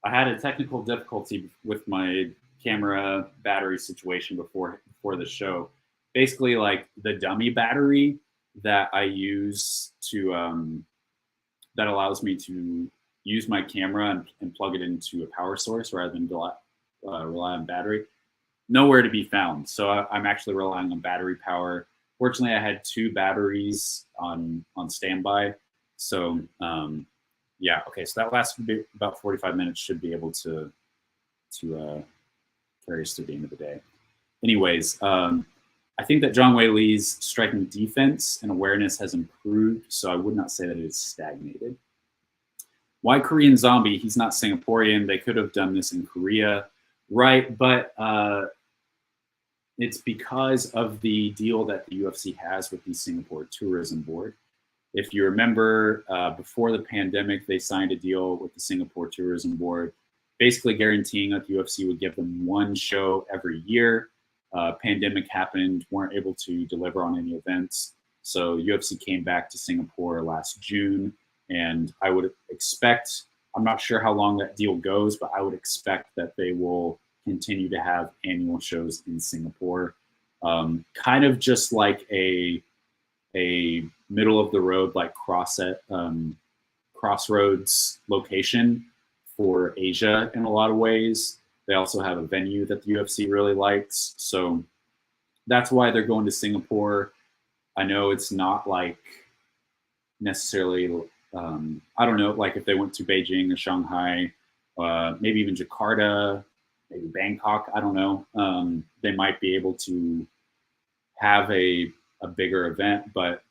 had a technical difficulty with my camera battery situation before the show. Basically, like the dummy battery that I use to that allows me to use my camera and plug it into a power source rather than rely on battery. Nowhere to be found. So I'm actually relying on battery power. Fortunately, I had 2 batteries on standby. So yeah, okay. So that last about 45 minutes should be able to carry us through the end of the day. Anyways, I think that Zhang Weili's striking defense and awareness has improved. So I would not say that it is stagnated. Why Korean Zombie? He's not Singaporean. They could have done this in Korea. Right, but it's because of the deal that the UFC has with the Singapore Tourism Board. If you remember, before the pandemic, they signed a deal with the Singapore Tourism Board, basically guaranteeing that the UFC would give them 1 show every year. Pandemic happened, weren't able to deliver on any events. So UFC came back to Singapore last June, and I would expect, I'm not sure how long that deal goes, but I would expect that they will continue to have annual shows in Singapore. Kind of just like a middle of the road, like crossroads location for Asia in a lot of ways. They also have a venue that the UFC really likes. So that's why they're going to Singapore. I know it's not like necessarily, I don't know, like if they went to Beijing or Shanghai, maybe even Jakarta, maybe Bangkok, I don't know. They might be able to have a bigger event, but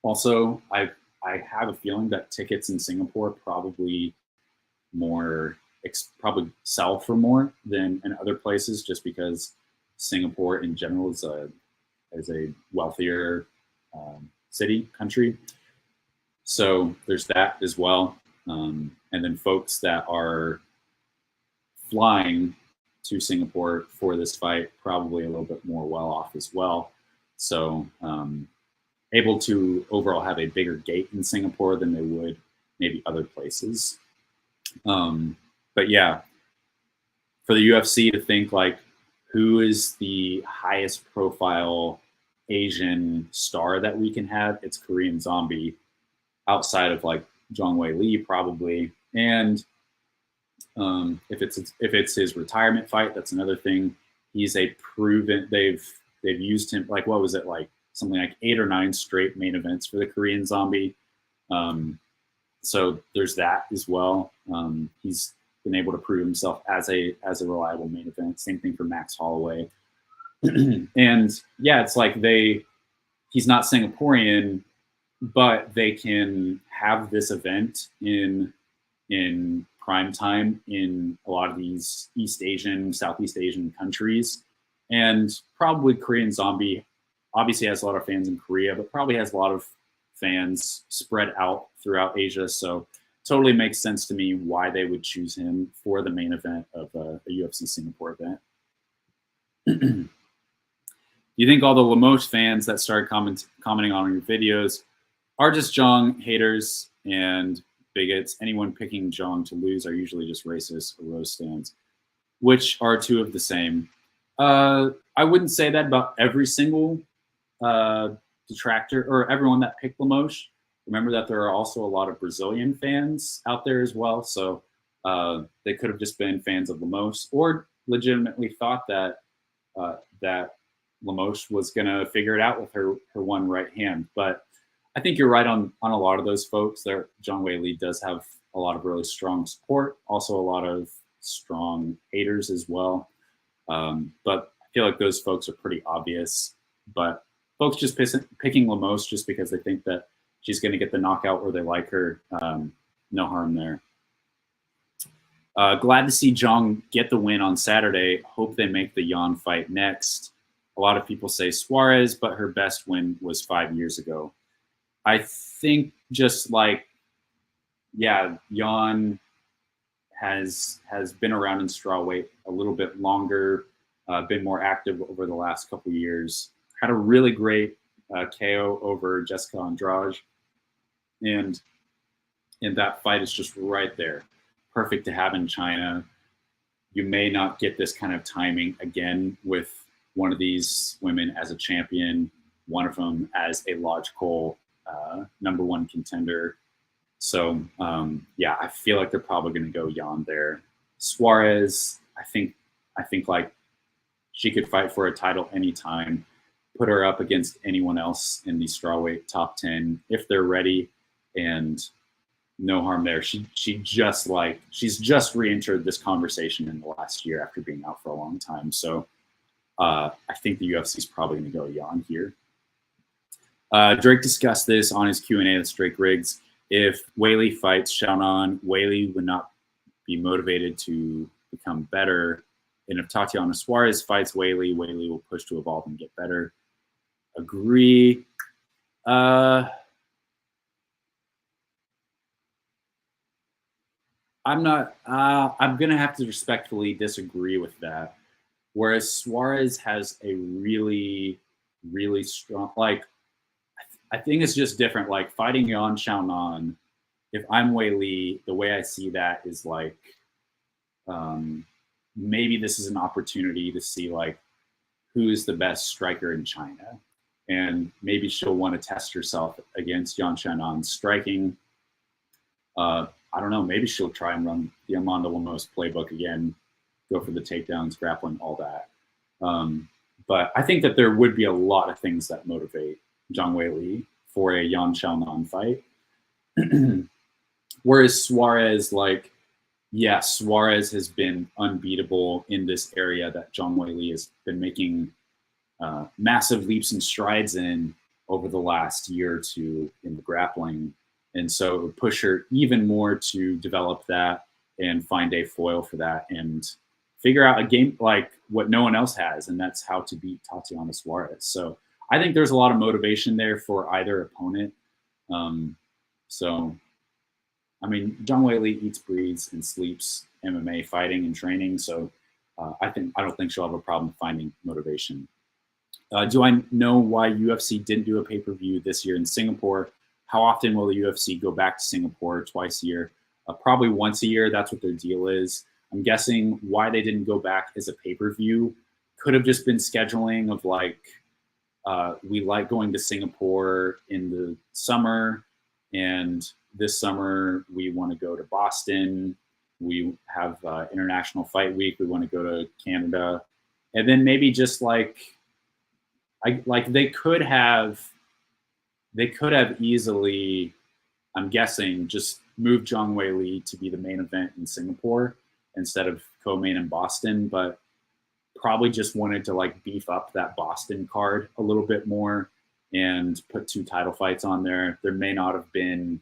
also I have a feeling that tickets in Singapore probably sell for more than in other places, just because Singapore in general is a wealthier country. So there's that as well. And then folks that are flying to Singapore for this fight, probably a little bit more well off as well. So able to overall have a bigger gate in Singapore than they would maybe other places. But yeah, for the UFC to think like, who is the highest profile Asian star that we can have? It's Korean Zombie, outside of like Zhang Weili probably. And if it's his retirement fight, that's another thing. He's a proven, they've used him, like, what was it, like something like 8 or 9 straight main events for the Korean Zombie. So there's that as well. He's been able to prove himself as a reliable main event. Same thing for Max Holloway. And yeah, it's like he's not Singaporean, but they can have this event in prime time in a lot of these East Asian, Southeast Asian countries. And probably Korean Zombie obviously has a lot of fans in Korea, but probably has a lot of fans spread out throughout Asia. So totally makes sense to me why they would choose him for the main event of a UFC Singapore event. Do you think all the Lemos fans that started commenting on your videos are just Zhang haters and bigots? Anyone picking Zhang to lose are usually just racist or Rose stands, which are two of the same. I wouldn't say that about every single detractor or everyone that picked Lemos. Remember that there are also a lot of Brazilian fans out there as well. So they could have just been fans of Lemos or legitimately thought that that Lemos was going to figure it out with her one right hand. But I think you're right on a lot of those folks. There, Zhang Weili does have a lot of really strong support, also a lot of strong haters as well. But I feel like those folks are pretty obvious. But folks just picking Lemos just because they think that she's going to get the knockout or they like her, no harm there. Glad to see Zhang get the win on Saturday. Hope they make the Yan fight next. A lot of people say Suarez, but her best win was 5 years ago. I think just like, yeah, Yan has been around in strawweight a little bit longer, been more active over the last couple of years. Had a really great KO over Jessica Andrade. And that fight is just right there. Perfect to have in China. You may not get this kind of timing again with one of these women as a champion, one of them as a logical #1 contender. So yeah, I feel like they're probably going to go Yan there. Suarez, I think like she could fight for a title anytime. Put her up against anyone else in the strawweight top 10 if they're ready, and no harm there. She's just re-entered this conversation in the last year after being out for a long time. So I think the UFC is probably going to go Yan here. Drake discussed this on his Q&A with Drake Riggs. If Weili fights Xiaonan, Weili would not be motivated to become better. And if Tatiana Suarez fights Weili, Weili will push to evolve and get better. Agree. I'm going to have to respectfully disagree with that. Whereas Suarez has a really, really strong, like, I think it's just different. Like fighting Yan Xiaonan, if I'm Weili, the way I see that is like, maybe this is an opportunity to see like who's the best striker in China. And maybe she'll want to test herself against Yan Xiaonan striking. I don't know, maybe she'll try and run the Amanda Lemos playbook again, go for the takedowns, grappling, all that. But I think that there would be a lot of things that motivate Zhang Weili for a Yan Xiaonan fight. Whereas Suarez, like, yeah, Suarez has been unbeatable in this area that Zhang Weili has been making massive leaps and strides in over the last year or two in the grappling. And so it would push her even more to develop that and find a foil for that and figure out a game like what no one else has, and that's how to beat Tatiana Suarez. So I think there's a lot of motivation there for either opponent. So, I mean, Zhang Weili eats, breathes, and sleeps MMA fighting and training. So I don't think she'll have a problem finding motivation. Do I know why UFC didn't do a pay-per-view this year in Singapore? How often will the UFC go back to Singapore? Twice a year? Probably once a year. That's what their deal is. I'm guessing why they didn't go back as a pay-per-view could have just been scheduling of like, we like going to Singapore in the summer, and this summer we want to go to Boston. We have International Fight Week. We want to go to Canada. And then maybe just like, they could have easily, I'm guessing, just moved Zhang Weili to be the main event in Singapore instead of co-main in Boston, but probably just wanted to like beef up that Boston card a little bit more and put 2 title fights on there. There may not have been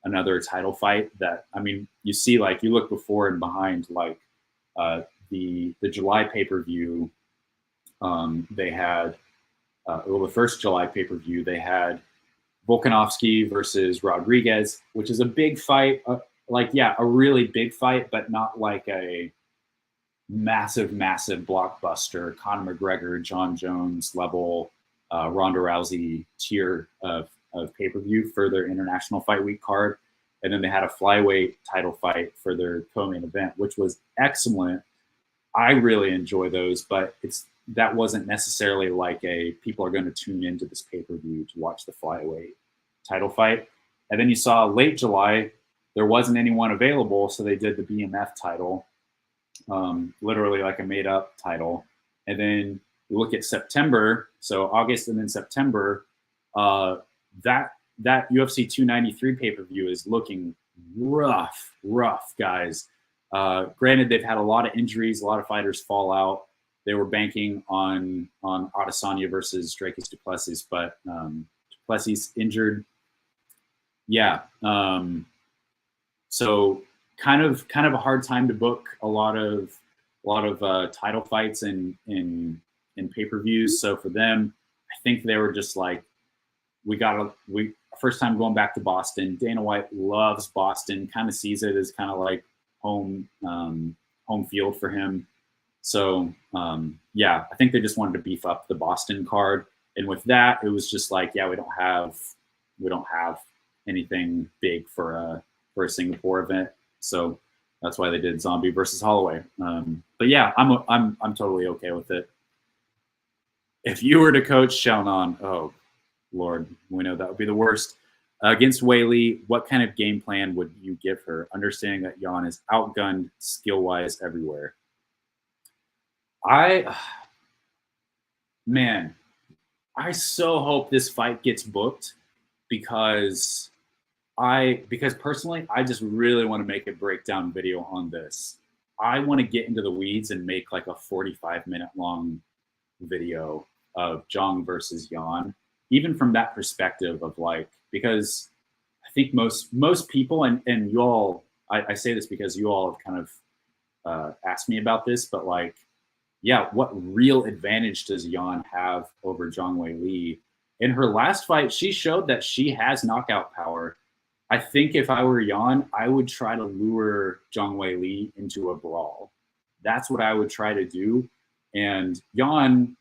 another title fight that, I mean, you see, like, you look before and behind, like the July pay-per-view, they had, the first July pay-per-view, they had Volkanovski versus Rodriguez, which is a big fight. A really big fight, but not like a massive blockbuster Conor McGregor, John Jones level, Ronda Rousey tier of pay-per-view for their International Fight Week card. And then they had a flyweight title fight for their co-main event, which was excellent. I really enjoy those, but that wasn't necessarily like people are going to tune into this pay-per-view to watch the flyweight title fight. And then you saw late July, there wasn't anyone available, so they did the BMF title, literally like a made-up title. And then you look at September, so August and then September, that UFC 293 pay-per-view is looking rough, guys. Granted, they've had a lot of injuries, a lot of fighters fall out. They were banking on Adesanya versus Dricus du Plessis, but du Plessis injured. Yeah. So kind of a hard time to book a lot of title fights in pay-per-views. So for them, I think they were just like, first time going back to Boston. Dana White loves Boston, kind of sees it as kind of like home field for him. So I think they just wanted to beef up the Boston card, and with that, it was just like, yeah, we don't have anything big for a Singapore event, so that's why they did Zombie versus Holloway. But yeah, I'm totally okay with it. If you were to coach Xiaonan, oh Lord, we know that would be the worst. Against Weili, what kind of game plan would you give her, understanding that Yan is outgunned skill-wise everywhere? I so hope this fight gets booked because personally, I just really want to make a breakdown video on this. I want to get into the weeds and make like a 45-minute long video of Zhang versus Yan, even from that perspective of like, because I think most people, and you all, I say this because you all have kind of asked me about this, but like, yeah, what real advantage does Yan have over Zhang Weili? In her last fight, she showed that she has knockout power. I think if I were Yan, I would try to lure Zhang Weili into a brawl. That's what I would try to do. And Jan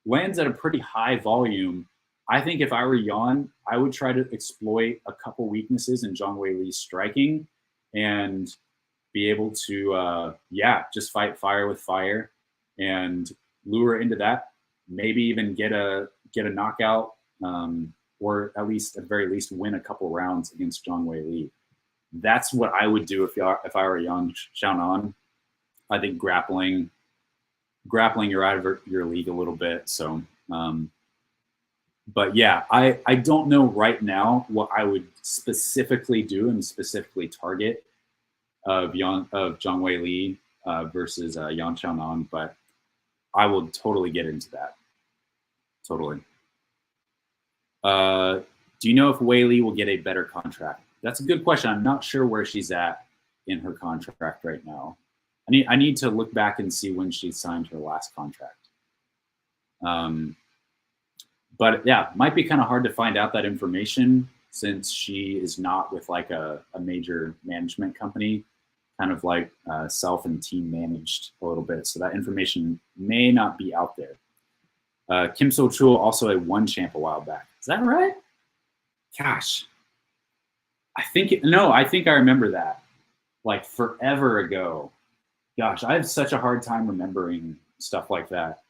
lands at a pretty high volume. I think if I were Jan, I would try to exploit a couple weaknesses in Zhang Weili's striking and be able to, just fight fire with fire and lure into that. Maybe even get a knockout, or at very least win a couple rounds against Zhang Weili. That's what I would do if I were Yan Xiaonan. I think grappling, you're out of your league a little bit. So, but yeah, I don't know right now what I would specifically do and specifically target of Zhang Weili versus Yan Xiaonan, but I will totally get into that. Totally. Do you know if Weili will get a better contract? That's a good question. I'm not sure where she's at in her contract right now. I need to look back and see when she signed her last contract. But yeah, might be kind of hard to find out that information since she is not with like a major management company, kind of like self and team managed a little bit. So that information may not be out there. Kim So-chul also a one champ a while back. Is that right? Gosh, I think I remember that like forever ago. Gosh, I have such a hard time remembering stuff like that.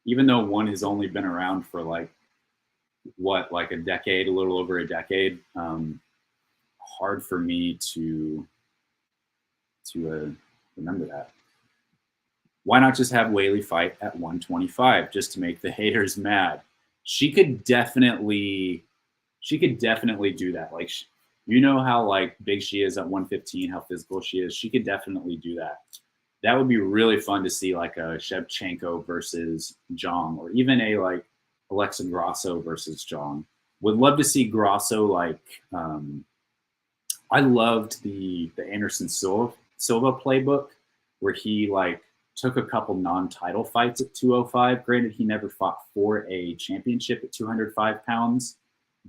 Even though one has only been around for like a decade, a little over a decade. Hard for me to remember that. Why not just have Weili fight at 125 just to make the haters mad? She could definitely do that. Like, you know how like big she is at 115, how physical she is. She could definitely do that. That would be really fun to see, like a Shevchenko versus Zhang, or even a like Alexa Grasso versus Zhang. Would love to see Grasso like. I loved the Anderson Silva playbook where he like took a couple non-title fights at 205. Granted, he never fought for a championship at 205 pounds.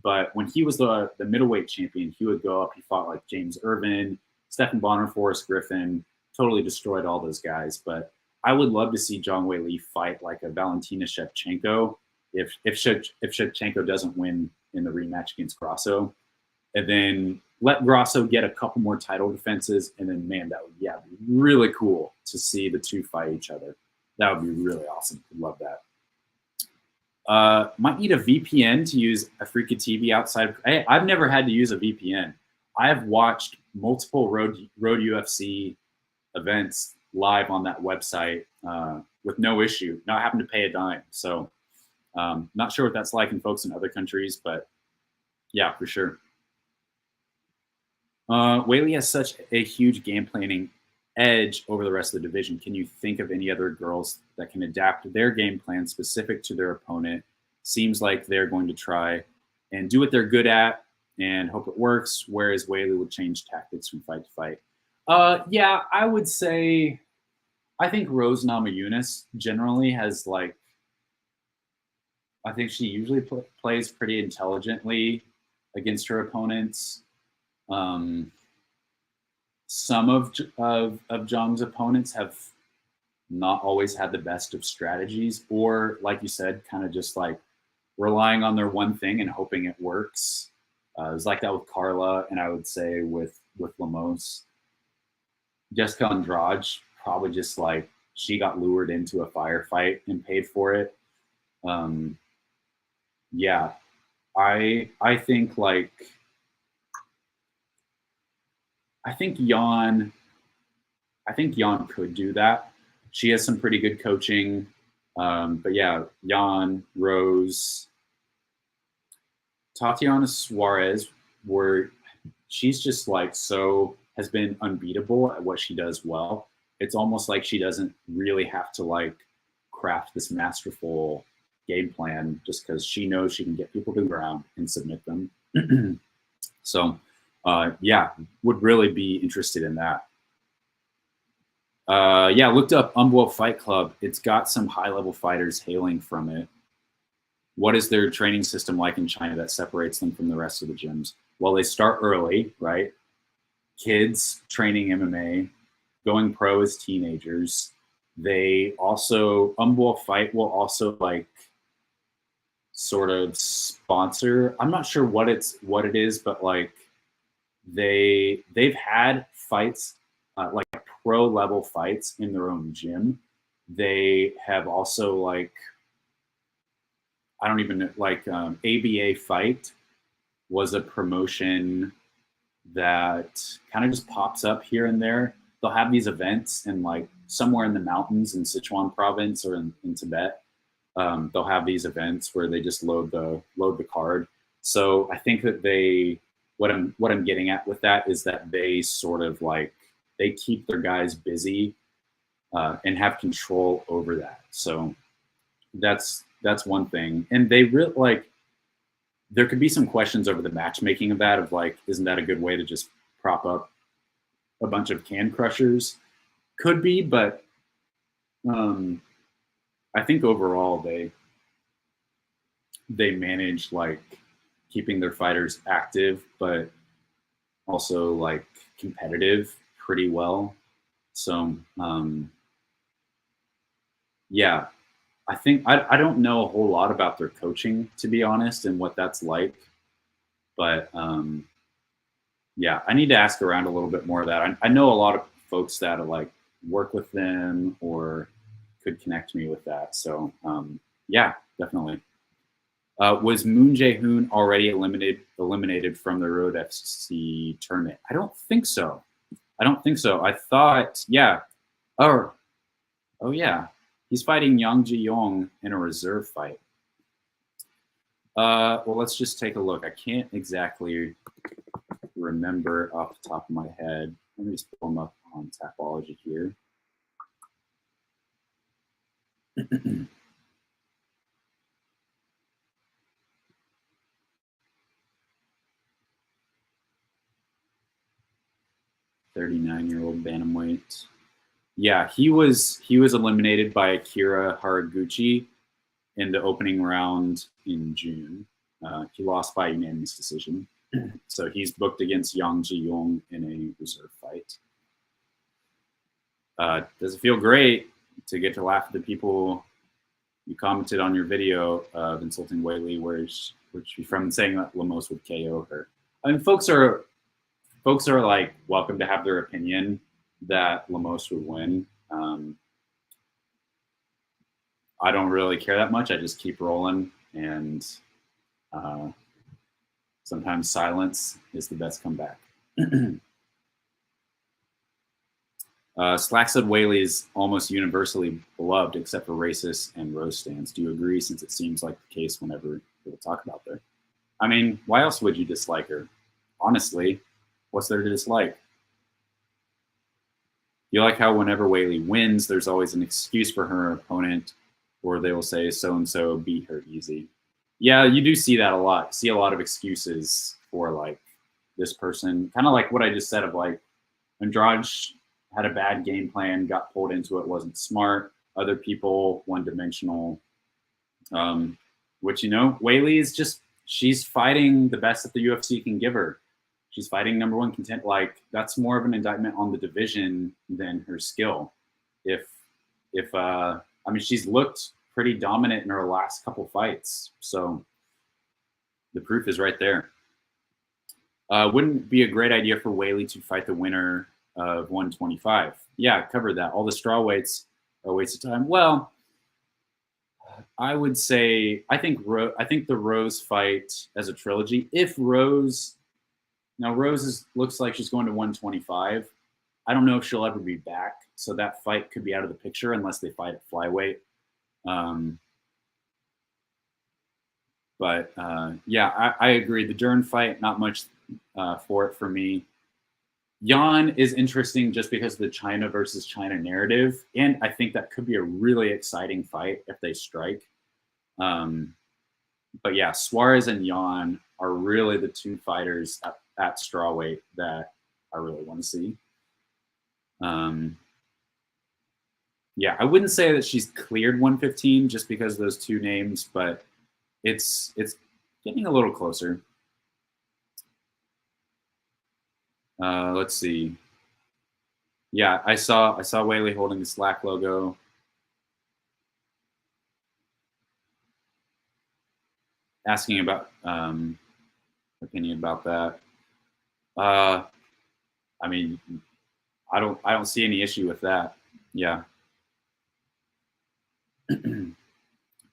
But when he was the middleweight champion, he would go up. He fought like James Irvin, Stephan Bonner, Forrest Griffin, totally destroyed all those guys. But I would love to see Zhang Weili fight like a Valentina Shevchenko if Shevchenko doesn't win in the rematch against Grasso. And then let Grasso get a couple more title defenses. And then, man, that would be really cool to see the two fight each other. That would be really awesome. I'd love that. Might need a VPN to use Africa TV outside. Hey, I've never had to use a VPN. I have watched multiple Road UFC events live on that website with no issue, not having to pay a dime. So not sure what that's like in folks in other countries, but yeah, for sure. Weili has such a huge game planning edge over the rest of the division. Can you think of any other girls that can adapt their game plan specific to their opponent? Seems like they're going to try and do what they're good at and hope it works, whereas Weili would change tactics from fight to fight. Yeah, I would say I think Rose Namajunas generally has like, I think she usually plays pretty intelligently against her opponents. Some of Zhang's opponents have not always had the best of strategies, or like you said, kind of just like relying on their one thing and hoping it works. It was like that with Carla, and I would say with Lemos. Jessica Andrade, probably just like she got lured into a firefight and paid for it. Yeah, I think like. I think Jan could do that. She has some pretty good coaching. But yeah, Jan, Rose, Tatiana Suarez, where she's just like has been unbeatable at what she does well. It's almost like she doesn't really have to like craft this masterful game plan just because she knows she can get people to the ground and submit them. So yeah, would really be interested in that. Yeah, looked up Umbo Fight Club. It's got some high-level fighters hailing from it. What is their training system like in China that separates them from the rest of the gyms? Well, they start early, right? Kids training MMA, going pro as teenagers, They also, Umbo Fight will also like sort of sponsor. I'm not sure what it is, but like they've had fights, like pro level fights in their own gym. They have also like, I don't even know, like ABA Fight was a promotion that kind of just pops up here and there. They'll have these events in like somewhere in the mountains in Sichuan province or in Tibet. They'll have these events where they just load the card. So I think that what I'm getting at with that is that they sort of like, they keep their guys busy and have control over that. So that's one thing. And they really like, there could be some questions over the matchmaking of that, of like, isn't that a good way to just prop up a bunch of can crushers? Could be, but I think overall they manage like keeping their fighters active, but also like competitive pretty well. So yeah, I think I don't know a whole lot about their coaching, to be honest, and what that's like. But yeah, I need to ask around a little bit more of that. I know a lot of folks that are like work with them or could connect me with that. So yeah, definitely. Was Moon Jae-hoon already eliminated from the Road FC tournament? I don't think so. I thought, yeah. Oh yeah. He's fighting Yang Ji-yong in a reserve fight. Well, let's just take a look. I can't exactly remember off the top of my head. Let me just pull him up on Tapology here. $39-year-old bantamweight. Yeah, he was eliminated by Akira Haraguchi in the opening round in June. He lost by unanimous decision. So he's booked against Yang Ji-yong in a reserve fight. Does it feel great to get to laugh at the people you commented on your video of insulting Weili, which from saying that Lemos would KO her? I mean, folks are like welcome to have their opinion that Lemos would win. I don't really care that much. I just keep rolling, and sometimes silence is the best comeback. Slack said Weili is almost universally beloved except for racists and Rose stands. Do you agree, since it seems like the case whenever people talk about her? I mean, why else would you dislike her? Honestly, what's there to dislike? You like how whenever Weili wins, there's always an excuse for her opponent, or they will say so-and-so beat her easy. Yeah, you do see that a lot. You see a lot of excuses for like this person, kind of like what I just said of like Andrade had a bad game plan, got pulled into it, wasn't smart. Other people, one-dimensional. Which, you know, Weili is just, she's fighting the best that the UFC can give her. She's fighting number one content. Like, that's more of an indictment on the division than her skill. I mean, she's looked pretty dominant in her last couple fights. So the proof is right there. Wouldn't it be a great idea for Weili to fight the winner of 125? Yeah, covered that. All the straw weights are a waste of time. Well, I would say I think the Rose fight as a trilogy. If Rose looks like she's going to 125. I don't know if she'll ever be back, so that fight could be out of the picture unless they fight at flyweight. Yeah, I agree. The Dern fight, not much for it for me. Yan is interesting just because of the China versus China narrative, and I think that could be a really exciting fight if they strike. But yeah, Suarez and Yan are really the two fighters at strawweight that I really want to see. Yeah, I wouldn't say that she's cleared 115 just because of those two names, but it's getting a little closer. Let's see. Yeah, I saw Weili holding the Slack logo. asking about opinion about that. I mean, I don't see any issue with that. Yeah.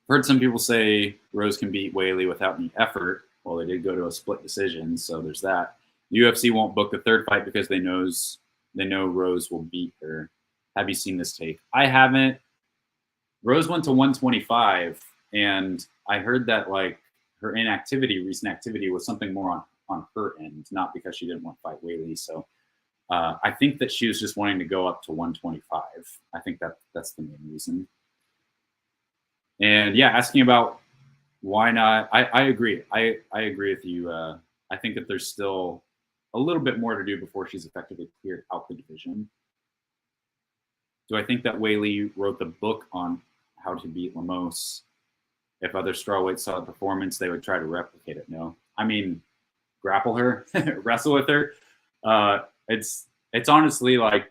Heard some people say Rose can beat Weili without any effort. Well, they did go to a split decision, so there's that. The UFC won't book the third fight because they know Rose will beat her. Have you seen this take? I haven't. Rose went to 125, and I heard that like her recent activity was something more on her end, not because she didn't want to fight Weili. So I think that she was just wanting to go up to 125. I think that's the main reason. And yeah, asking about why not, I agree. I agree with you. I think that there's still a little bit more to do before she's effectively cleared out the division. Do I think that Weili wrote the book on how to beat Lemos? If other strawweights saw the performance, they would try to replicate it. No, I mean, grapple her, wrestle with her. It's honestly like,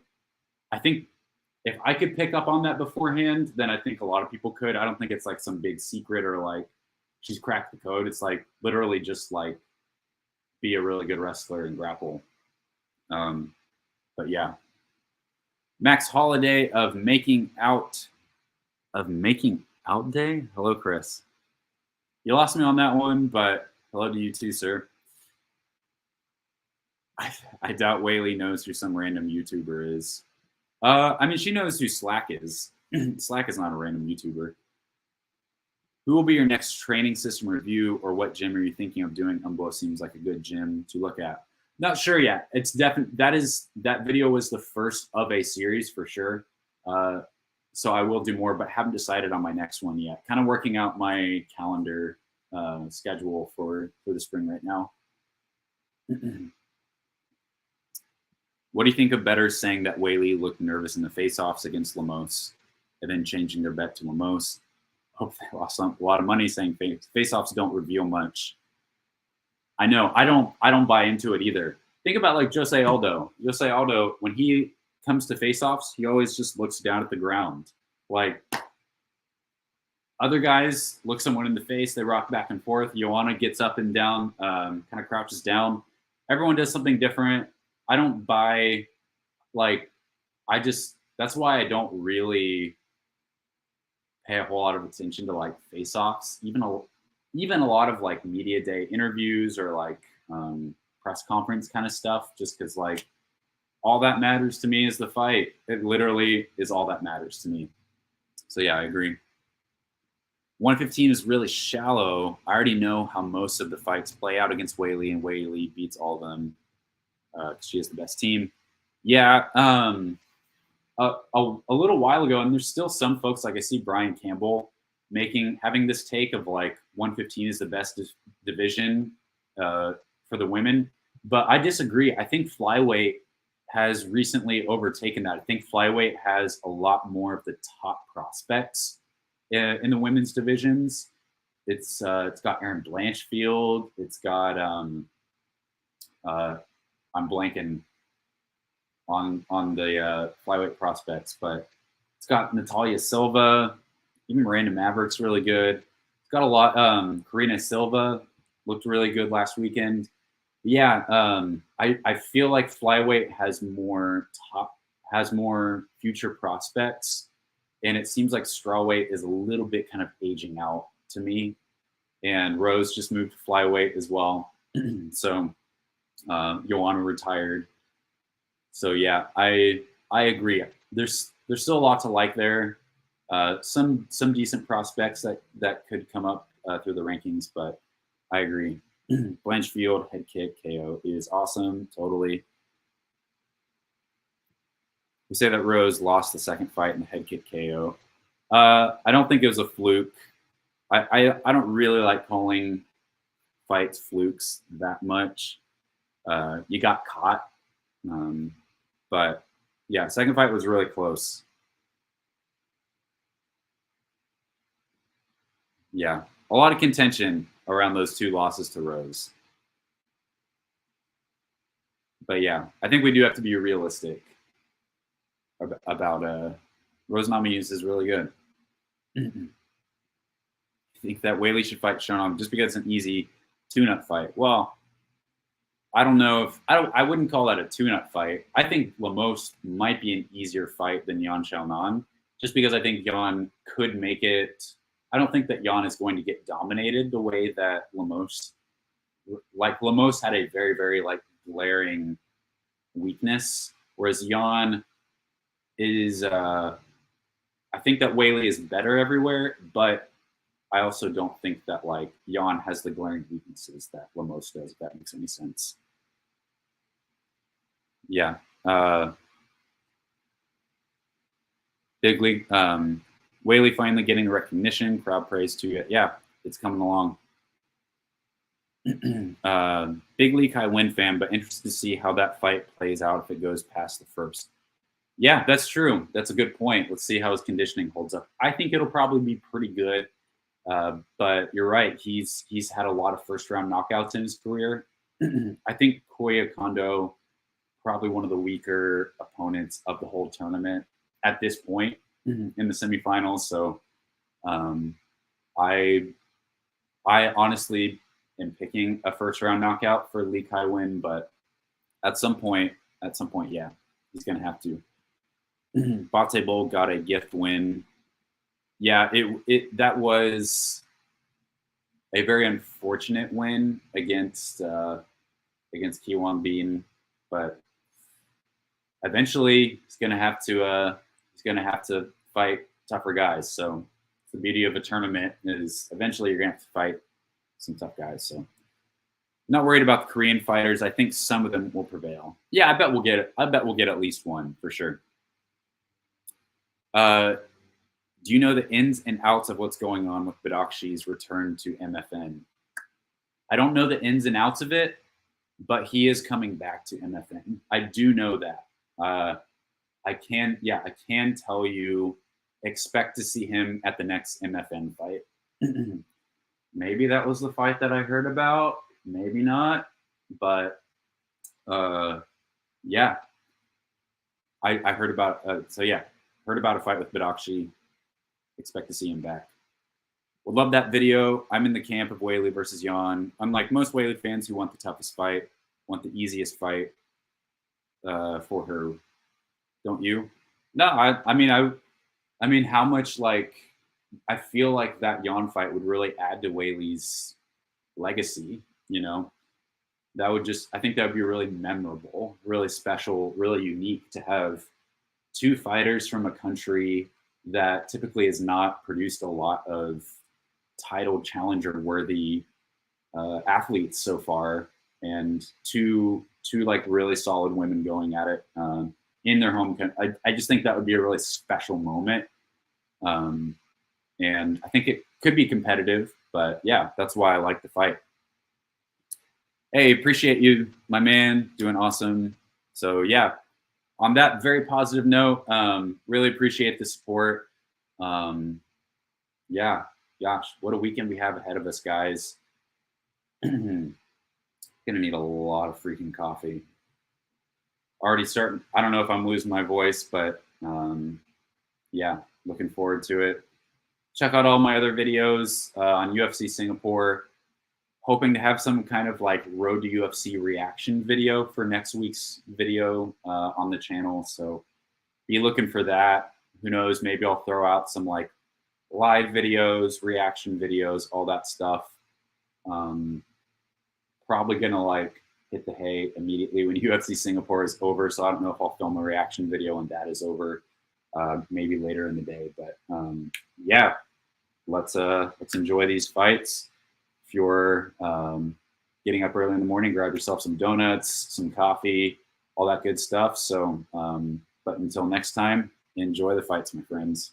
I think if I could pick up on that beforehand, then I think a lot of people could. I don't think it's like some big secret or like she's cracked the code. It's like literally just like be a really good wrestler and grapple. But yeah. Max Holiday of Making Out Day. Hello, Chris. You lost me on that one, but hello to you too, sir. I doubt Weili knows who some random YouTuber is. I mean, she knows who Slack is. Slack is not a random YouTuber. Who will be your next training system review, or what gym are you thinking of doing? Umbo seems like a good gym to look at. Not sure yet. It's definitely that video was the first of a series for sure. So I will do more, but haven't decided on my next one yet. Kind of working out my calendar schedule for the spring right now. What do you think of better saying that Weili looked nervous in the face-offs against Lemos and then changing their bet to Lemos? Hope they lost a lot of money saying face-offs don't reveal much. I know. I don't buy into it either. Think about like Jose Aldo. Jose Aldo, when he comes to face-offs, he always just looks down at the ground. Like other guys look someone in the face, they rock back and forth. Joanna gets up and down, kind of crouches down. Everyone does something different. I don't buy, like, that's why I don't really pay a whole lot of attention to like face-offs, even a lot of like media day interviews or like press conference kind of stuff, just because like all that matters to me is the fight. It literally is all that matters to me. So yeah, I agree. 115 is really shallow. I already know how most of the fights play out against Weili, and Weili beats all of them. She has the best team. Yeah, a little while ago, and there's still some folks, like I see Brian Campbell having this take of like 115 is the best division for the women, but I disagree. I think flyweight has recently overtaken that. I think flyweight has a lot more of the top prospects in the women's divisions. It's got Erin Blanchfield. It's got I'm blanking on the flyweight prospects, but it's got Natalia Silva, even Miranda Maverick's really good. It's got a lot. Karina Silva looked really good last weekend. Yeah, I feel like flyweight has more future prospects, and it seems like strawweight is a little bit kind of aging out to me. And Rose just moved to flyweight as well, so Joanna retired. So yeah, I agree. There's still a lot to like there. Some decent prospects that could come up through the rankings, but I agree. Blanchfield head kick KO is awesome. Totally. We say that Rose lost the second fight in the head kick KO. I don't think it was a fluke. I don't really like calling fights flukes that much. You got caught. But yeah, second fight was really close. Yeah, a lot of contention around those two losses to Rose. But yeah, I think we do have to be realistic about Rose Namajunas is really good. think that Weili should fight Shonan just because it's an easy tune-up fight. Well, I don't know if I wouldn't call that a tune-up fight. I think Lemos might be an easier fight than Yan Xiaonan, just because I think Yan could make it. I don't think that Yan is going to get dominated the way that Lemos. Like Lemos had a very, very like glaring weakness, whereas Yan is. I think that Weili is better everywhere, but I also don't think that like Yan has the glaring weaknesses that Lemos does. If that makes any sense. Yeah. Big league. Weili finally getting the recognition, crowd praise to it. Yeah, it's coming along. Big Lee Kai Win fan, but interested to see how that fight plays out if it goes past the first. Yeah, that's true. That's a good point. Let's see how his conditioning holds up. I think it'll probably be pretty good. But you're right. He's had a lot of first round knockouts in his career. I think Koya Kondo, probably one of the weaker opponents of the whole tournament at this point in the semifinals. So I honestly am picking a first round knockout for Lee Kai Win, but at some point, yeah, he's gonna have to. Bate Bowl got a gift win. Yeah, that was a very unfortunate win against Kiwan Bean, but eventually he's gonna have to fight tougher guys. So the beauty of a tournament is eventually you're gonna have to fight some tough guys. So I'm not worried about the Korean fighters. I think some of them will prevail. Yeah, I bet we'll get at least one for sure. Do you know the ins and outs of what's going on with Badakshi's return to MFN? I don't know the ins and outs of it, but he is coming back to MFN. I do know that. I can tell you, expect to see him at the next MFN fight. Maybe that was the fight that I heard about. Maybe not. But yeah, I heard about. Heard about a fight with Badakshi. Expect to see him back. Would love that video. I'm in the camp of Weili versus Yan. Unlike most Weili fans who want the toughest fight, want the easiest fight for her. Don't you? No, I mean, how much like I feel like that Yan fight would really add to Weili's legacy. You know, I think that would be really memorable, really special, really unique to have two fighters from a country that typically has not produced a lot of title challenger worthy athletes so far, and two like really solid women going at it in their home country. I just think that would be a really special moment, and I think it could be competitive. But yeah, that's why I like the fight. Hey, appreciate you, my man, doing awesome. So yeah. On that very positive note, really appreciate the support. Yeah, gosh, what a weekend we have ahead of us, guys. Gonna need a lot of freaking coffee. Already starting, I don't know if I'm losing my voice, but yeah, looking forward to it. Check out all my other videos on UFC Singapore. Hoping to have some kind of like Road to UFC reaction video for next week's video on the channel. So be looking for that. Who knows? Maybe I'll throw out some like live videos, reaction videos, all that stuff. Probably gonna like hit the hay immediately when UFC Singapore is over. So I don't know if I'll film a reaction video when that is over. Maybe later in the day. But yeah, let's enjoy these fights. If you're getting up early in the morning, grab yourself some donuts, some coffee, all that good stuff. So, but until next time, enjoy the fights, my friends.